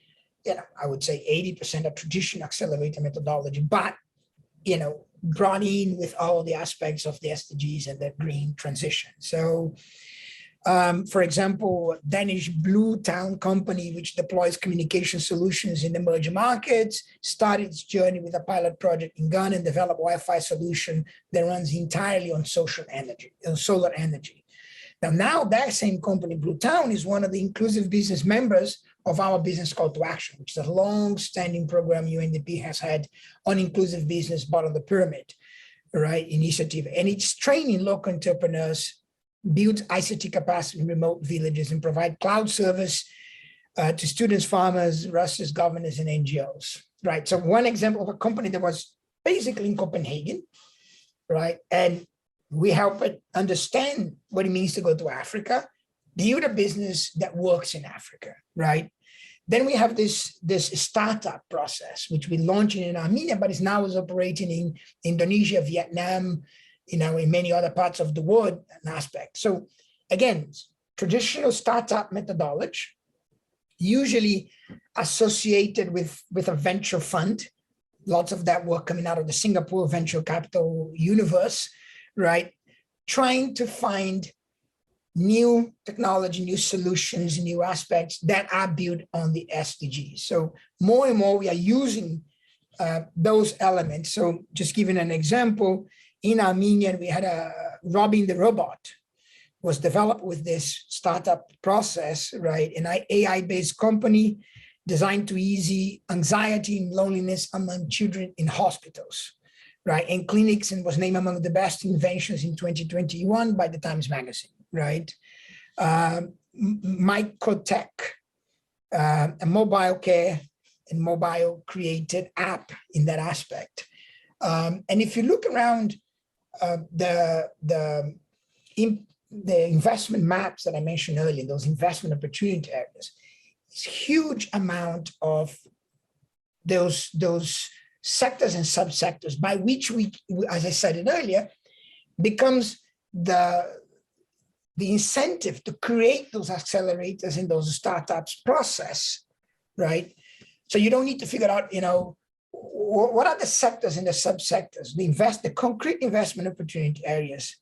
I would say 80% of traditional accelerator methodology, but, brought in with all the aspects of the SDGs and the green transition. So, for example, Danish Blue Town company, which deploys communication solutions in emerging markets, started its journey with a pilot project in Ghana and developed a Wi-Fi solution that runs entirely on solar energy. Now that same company, Blue Town, is one of the inclusive business members of our Business Call to Action, which is a long-standing program UNDP has had on inclusive business, bottom of the pyramid, right, initiative. And it's training local entrepreneurs, build ICT capacity in remote villages, and provide cloud service to students, farmers, Russia's governors, and NGOs, right? So one example of a company that was basically in Copenhagen, right? And we help it understand what it means to go to Africa, build a business that works in Africa, right? Then we have this startup process, which we launched in Armenia, but is now operating in Indonesia, Vietnam, in many other parts of the world and aspect. So again, traditional startup methodology, usually associated with a venture fund, lots of that work coming out of the Singapore venture capital universe, right? Trying to find new technology, new solutions, new aspects that are built on the SDGs. So more and more we are using those elements. So just giving an example, in Armenia, we had a Robin the Robot was developed with this startup process, right? An AI-based company designed to ease anxiety and loneliness among children in hospitals, right? And clinics, and was named among the best inventions in 2021 by the Times Magazine, right? Microtech, a mobile care and mobile created app in that aspect. And if you look around the investment maps that I mentioned earlier, those investment opportunity areas, it's huge amount of those sectors and subsectors by which we, as I said it earlier, becomes the incentive to create those accelerators in those startups process, right? So you don't need to figure out, what are the sectors and the subsectors, the concrete investment opportunity areas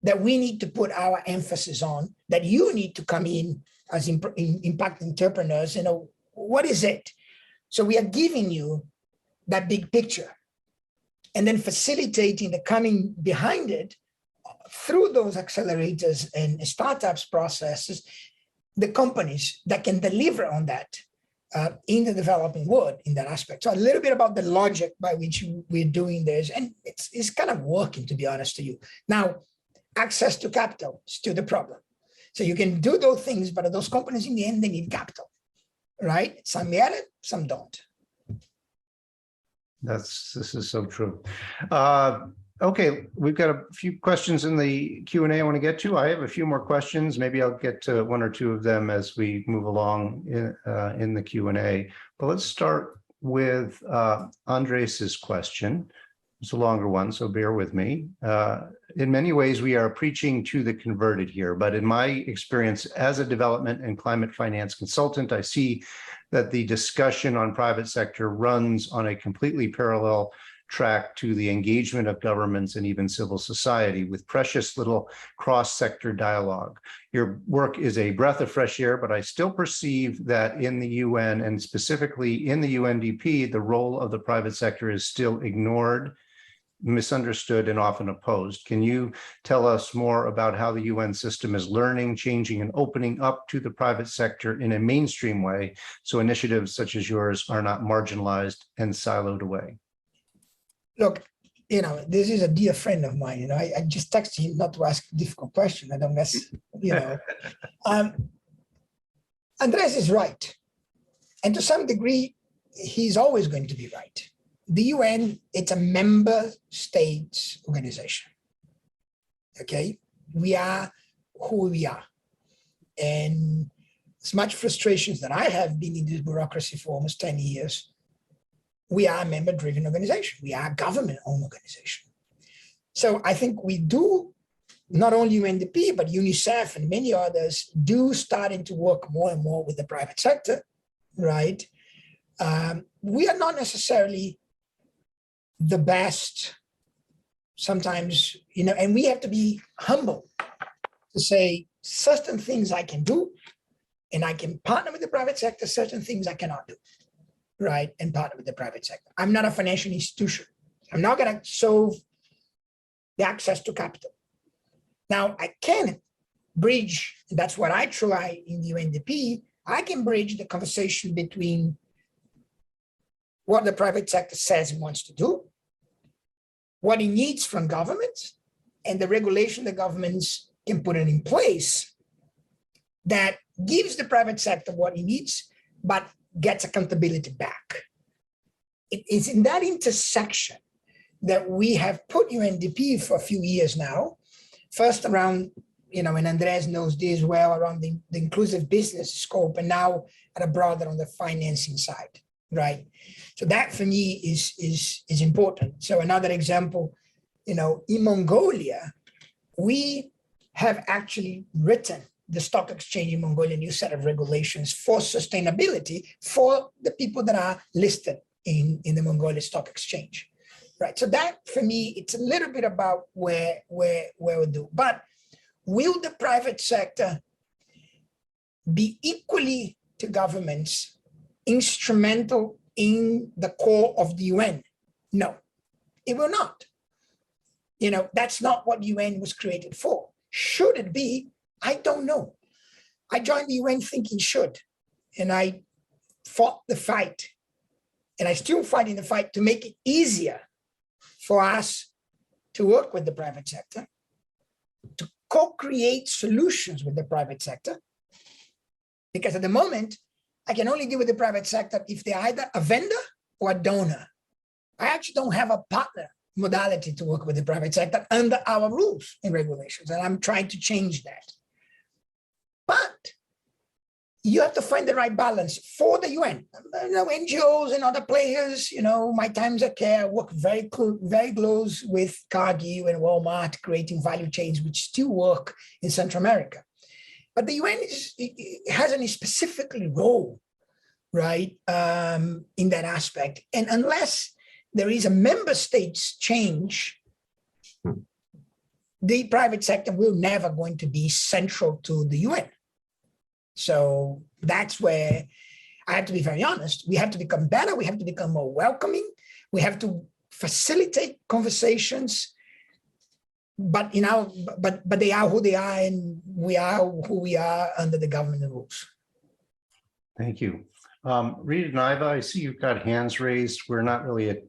that we need to put our emphasis on, that you need to come in as impact entrepreneurs, what is it? So we are giving you that big picture and then facilitating the coming behind it through those accelerators and startups processes, the companies that can deliver on that in the developing world in that aspect. So a little bit about the logic by which we're doing this, and it's kind of working, to be honest to you. Now, access to capital is still the problem. So you can do those things, but those companies in the end, they need capital, right? Some get it, some don't. This is so true. Okay, we've got a few questions in the Q&A I want to get to. I have a few more questions. Maybe I'll get to one or two of them as we move along in the Q&A. But let's start with Andres's question. It's a longer one, so bear with me. In many ways, we are preaching to the converted here, but in my experience as a development and climate finance consultant, I see that the discussion on private sector runs on a completely parallel track to the engagement of governments and even civil society with precious little cross-sector dialogue. Your work is a breath of fresh air, but I still perceive that in the UN and specifically in the UNDP, the role of the private sector is still ignored, misunderstood, and often opposed. Can you tell us more about how the UN system is learning, changing, and opening up to the private sector in a mainstream way so initiatives such as yours are not marginalized and siloed away? Look, this is a dear friend of mine. I just texted him not to ask a difficult question. I don't mess, Andres is right. And to some degree, he's always going to be right. The UN, it's a member states organization. Okay? We are who we are. And as much frustrations that I have been in this bureaucracy for almost 10 years, we are a member-driven organization. We are a government-owned organization. So I think we do, not only UNDP, but UNICEF and many others do starting to work more and more with the private sector, right? We are not necessarily the best sometimes, and we have to be humble to say certain things I can do, and I can partner with the private sector, certain things I cannot do. Right, and partner with the private sector. I'm not a financial institution. I'm not going to solve the access to capital. Now, I can bridge, and that's what I try in the UNDP, I can bridge the conversation between what the private sector says it wants to do, what it needs from governments, and the regulation the governments can put in place that gives the private sector what it needs, but gets accountability back. It is in that intersection that we have put UNDP for a few years now, first around, and Andres knows this well, around the inclusive business scope, and now at a broader on the financing side, right? So that for me is important. So another example, in Mongolia, we have actually written the stock exchange in Mongolia, new set of regulations for sustainability for the people that are listed in the Mongolia Stock Exchange, right? So that, for me, it's a little bit about where we do. But will the private sector be equally to governments instrumental in the core of the UN? No, it will not. That's not what UN was created for. Should it be? I don't know. I joined the UN thinking should, and I fought the fight, and I still fighting the fight to make it easier for us to work with the private sector, to co-create solutions with the private sector, because at the moment, I can only deal with the private sector if they're either a vendor or a donor. I actually don't have a partner modality to work with the private sector under our rules and regulations, and I'm trying to change that. But you have to find the right balance for the UN. NGOs and other players, my times at CARE work very close with Cargill and Walmart, creating value chains which still work in Central America. But the UN has a specific role, right, in that aspect. And unless there is a member states change, the private sector will never going to be central to the UN. So that's where I have to be very honest. We have to become better. We have to become more welcoming. We have to facilitate conversations. But but they are who they are, and we are who we are under the government rules. Thank you. Rita and Iva, I see you've got hands raised. We're not really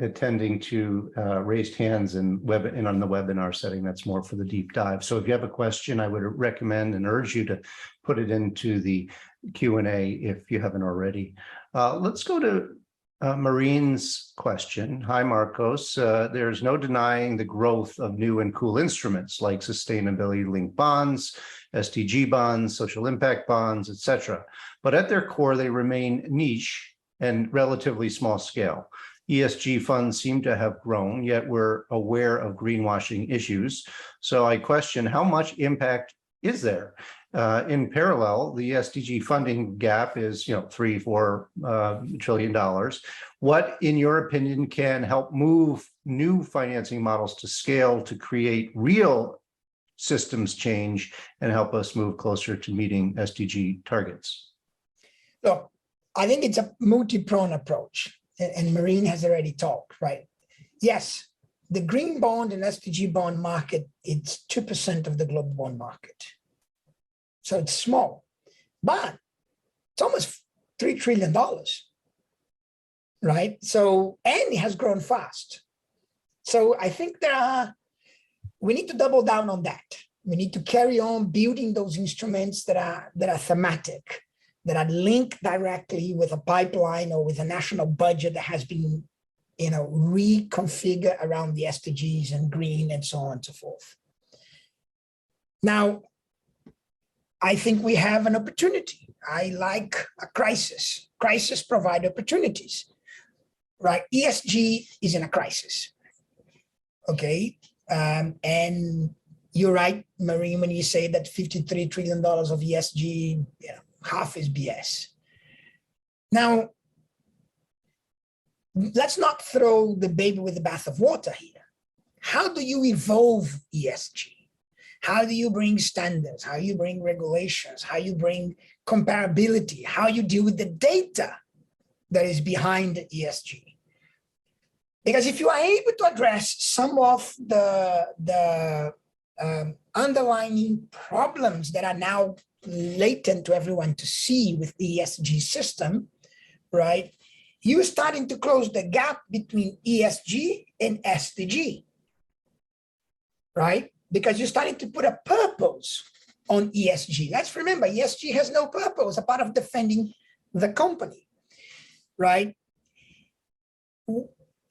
attending to raised hands in on the webinar setting. That's more for the deep dive. So if you have a question, I would recommend and urge you to put it into the Q&A if you haven't already. Let's go to Marine's question. Hi, Marcos. There's no denying the growth of new and cool instruments like sustainability-linked bonds, SDG bonds, social impact bonds, etc. But at their core, they remain niche and relatively small scale. ESG funds seem to have grown, yet we're aware of greenwashing issues. So I question, how much impact is there? In parallel, the SDG funding gap is, $3-4 trillion. What, in your opinion, can help move new financing models to scale to create real systems change and help us move closer to meeting SDG targets? Look, I think it's a multi-pronged approach, and Marine has already talked, right? Yes, the green bond and SDG bond market, it's 2% of the global bond market. So it's small, but it's almost $3 trillion, right? So, and it has grown fast. So I think we need to double down on that. We need to carry on building those instruments that are thematic, that are linked directly with a pipeline or with a national budget that has been, reconfigured around the SDGs and green and so on and so forth. Now, I think we have an opportunity. I like a crisis. Crisis provide opportunities, right? ESG is in a crisis, okay? And you're right, Marine, when you say that $53 trillion of ESG, half is BS. Now, let's not throw the baby with the bath of water here. How do you evolve ESG? How do you bring standards? How you bring regulations? How you bring comparability? How you deal with the data that is behind ESG? Because if you are able to address some of the underlying problems that are now latent to everyone to see with the ESG system, right? You're starting to close the gap between ESG and SDG, right? Because you're starting to put a purpose on ESG. Let's remember, ESG has no purpose apart of defending the company, right?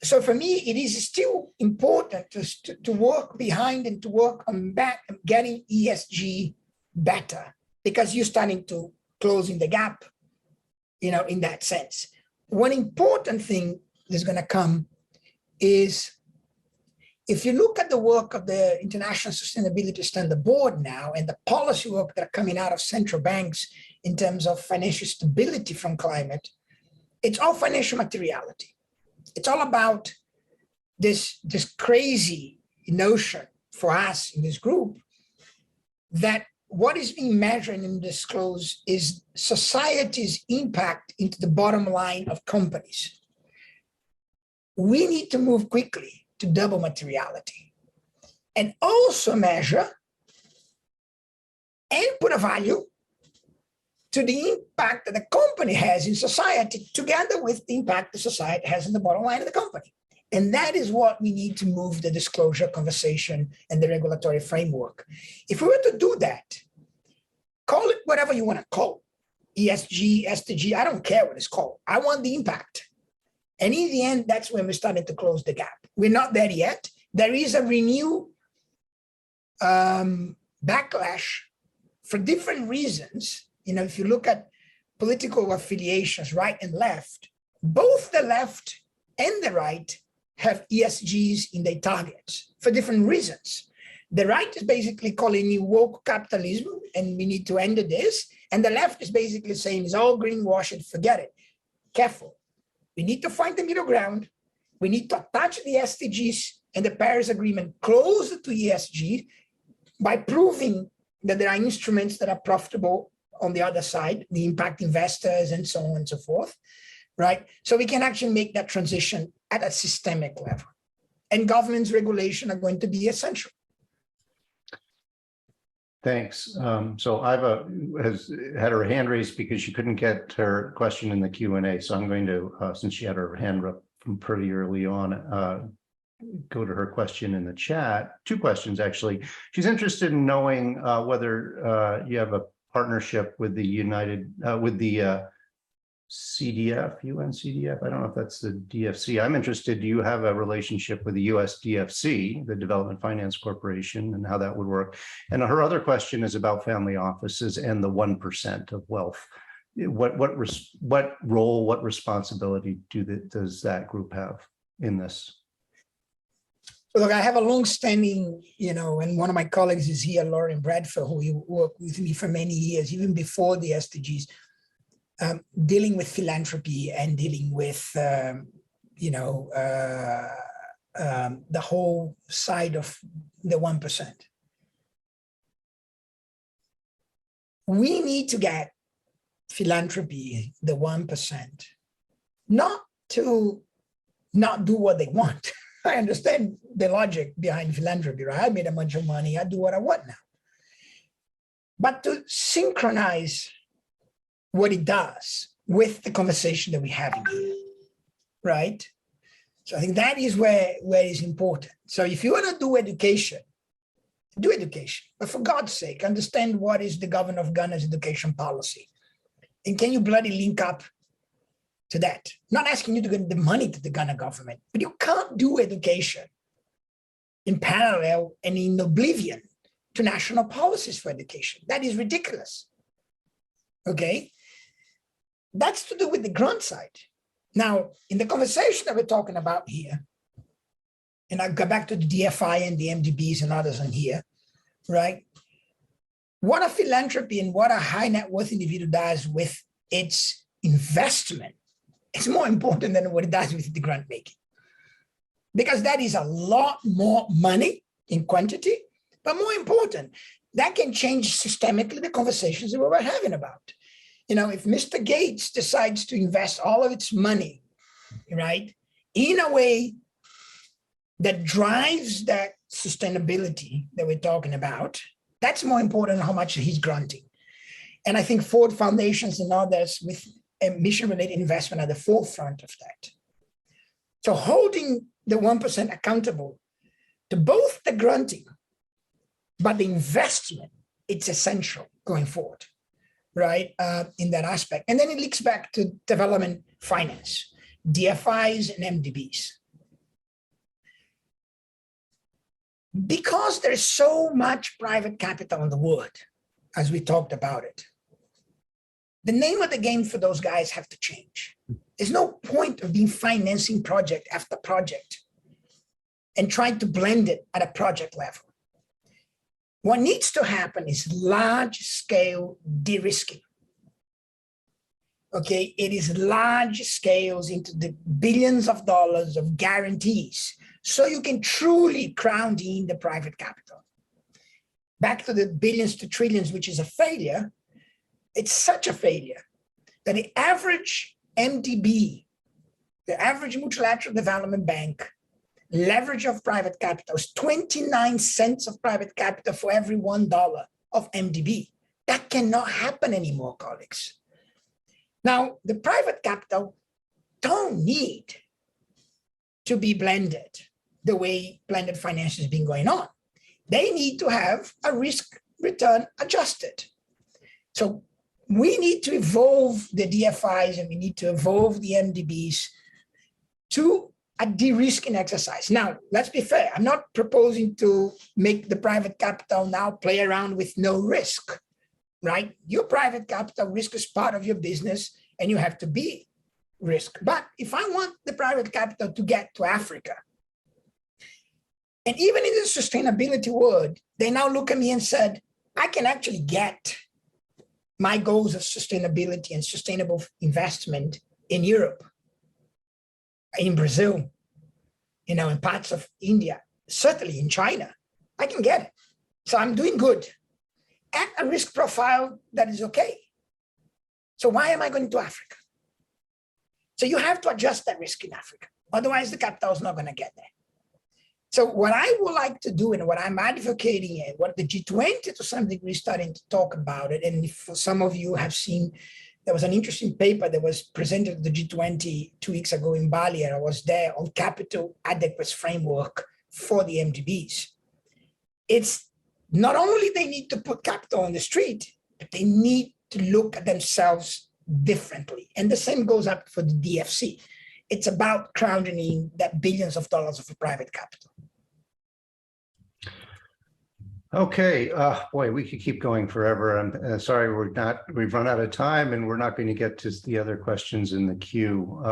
So for me, it is still important to work behind and to work on getting ESG better, because you're starting to closing the gap, in that sense. One important thing that's going to come is, if you look at the work of the International Sustainability Standard Board now and the policy work that are coming out of central banks in terms of financial stability from climate, it's all financial materiality. It's all about this crazy notion for us in this group that what is being measured and disclosed is society's impact into the bottom line of companies. We need to move quickly to double materiality and also measure and put a value to the impact that the company has in society together with the impact the society has in the bottom line of the company. And that is what we need to move the disclosure conversation and the regulatory framework. If we were to do that, call it whatever you want to call it, ESG, SDG, I don't care what it's called. I want the impact. And in the end, that's when we're starting to close the gap. We're not there yet. There is a renewed backlash for different reasons. If you look at political affiliations, right and left, both the left and the right have ESGs in their targets for different reasons. The right is basically calling it woke capitalism and we need to end this. And the left is basically saying it's all greenwashing, forget it. Careful. We need to find the middle ground. We need to attach the SDGs and the Paris Agreement closer to ESG by proving that there are instruments that are profitable on the other side, the impact investors and so on and so forth, right? So we can actually make that transition at a systemic level. And government's regulation are going to be essential. Thanks. So Iva has had her hand raised because she couldn't get her question in the Q&A. So I'm going to, since she had her hand up from pretty early on, go to her question in the chat. Two questions, actually. She's interested in knowing whether you have a partnership with the CDF, UNCDF. I don't know if that's the DFC. I'm interested, do you have a relationship with the US DFC, the Development Finance Corporation, and how that would work? And her other question is about family offices and the 1% of wealth. What role, what responsibility does that group have in this? Look, I have a long-standing, and one of my colleagues is here, Laurie Bradford, who worked with me for many years, even before the SDGs. Dealing with philanthropy and dealing with, the whole side of the 1%. We need to get philanthropy, the 1%, not to not do what they want. I understand the logic behind philanthropy, right? I made a bunch of money, I do what I want now. But to synchronize what it does with the conversation that we're having here, right? So I think that is where it's important. So if you want to do education, but for God's sake, understand what is the government of Ghana's education policy. And can you bloody link up to that? Not asking you to give the money to the Ghana government, but you can't do education in parallel and in oblivion to national policies for education. That is ridiculous, okay? That's to do with the grant side. Now, in the conversation that we're talking about here, and I'll go back to the DFI and the MDBs and others on here, right? What a philanthropy and what a high net worth individual does with its investment is more important than what it does with the grant making. Because that is a lot more money in quantity, but more important, that can change systemically the conversations that we were having about. If Mr. Gates decides to invest all of its money, right, in a way that drives that sustainability that we're talking about, that's more important than how much he's granting. And I think Ford Foundations and others with mission-related investment are the forefront of that. So holding the 1% accountable to both the granting, but the investment, it's essential going forward, right, in that aspect. And then it links back to development finance, DFIs and MDBs. Because there's so much private capital in the world, as we talked about it, the name of the game for those guys have to change. There's no point of being financing project after project and trying to blend it at a project level. What needs to happen is large-scale de-risking. Okay, it is large scales into the billions of dollars of guarantees, so you can truly crowd in the private capital. Back to the billions to trillions, which is a failure. It's such a failure that the average MDB, the average multilateral development bank, leverage of private capital is 29 cents of private capital for every $1 of MDB. That cannot happen anymore, colleagues. Now, the private capital don't need to be blended the way blended finance has been going on. They need to have a risk return adjusted. So we need to evolve the DFIs and we need to evolve the MDBs to a de-risking exercise. Now, let's be fair. I'm not proposing to make the private capital now play around with no risk, right? Your private capital risk is part of your business and you have to be risk. But if I want the private capital to get to Africa, and even in the sustainability world, they now look at me and said, I can actually get my goals of sustainability and sustainable investment in Europe. in Brazil, in parts of India, certainly in China, I can get it. So I'm doing good at a risk profile that is okay. So why am I going to Africa? So you have to adjust that risk in Africa. Otherwise, the capital is not going to get there. So what I would like to do and what I'm advocating and what the G20 to some degree is starting to talk about it, and for some of you have seen, there was an interesting paper that was presented at the G20 2 weeks ago in Bali, and I was there on capital adequacy framework for the MDBs. It's not only they need to put capital on the street, but they need to look at themselves differently. And the same goes up for the DFC. It's about crowding in that billions of dollars of private capital. Okay, boy, we could keep going forever. I'm sorry, we've run out of time and we're not going to get to the other questions in the queue.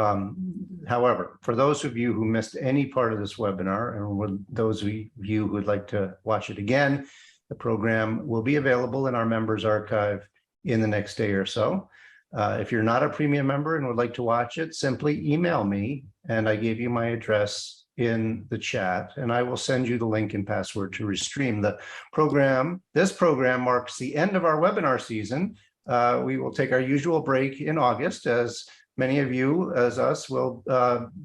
However, for those of you who missed any part of this webinar, and those of you who would like to watch it again, the program will be available in our members archive in the next day or so. If you're not a premium member and would like to watch it, simply email me, and I gave you my address in the chat, and I will send you the link and password to restream the program. This program marks the end of our webinar season. We will take our usual break in August, as many of you, as us, will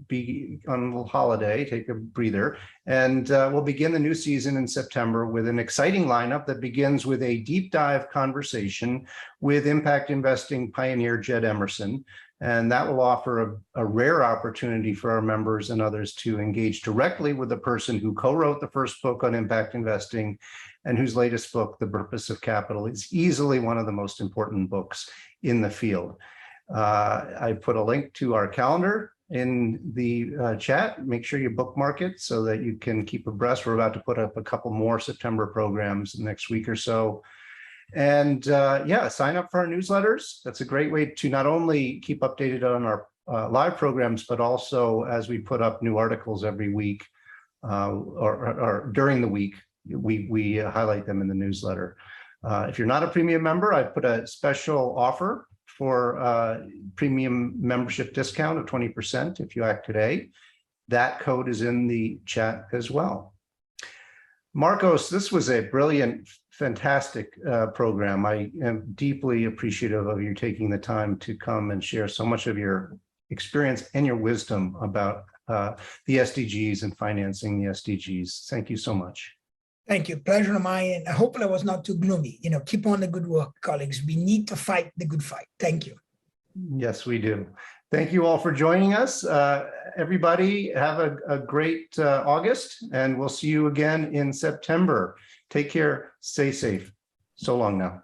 be on holiday, take a breather, and we'll begin the new season in September with an exciting lineup that begins with a deep dive conversation with impact investing pioneer Jed Emerson. And that will offer a rare opportunity for our members and others to engage directly with the person who co-wrote the first book on impact investing and whose latest book, The Purpose of Capital, is easily one of the most important books in the field. I put a link to our calendar in the chat. Make sure you bookmark it so that you can keep abreast. We're about to put up a couple more September programs next week or so. And yeah, sign up for our newsletters. That's a great way to not only keep updated on our live programs, but also as we put up new articles every week or during the week, we highlight them in the newsletter. If you're not a premium member, I put a special offer for premium membership discount of 20% if you act today. That code is in the chat as well. Marcos, this was a brilliant, fantastic program. I am deeply appreciative of you taking the time to come and share so much of your experience and your wisdom about the SDGs and financing the SDGs. Thank you so much. Thank you. Pleasure of mine. And I hope I was not too gloomy. Keep on the good work, colleagues. We need to fight the good fight. Thank you. Yes, we do. Thank you all for joining us. Everybody have a great August, and we'll see you again in September. Take care. Stay safe. So long now.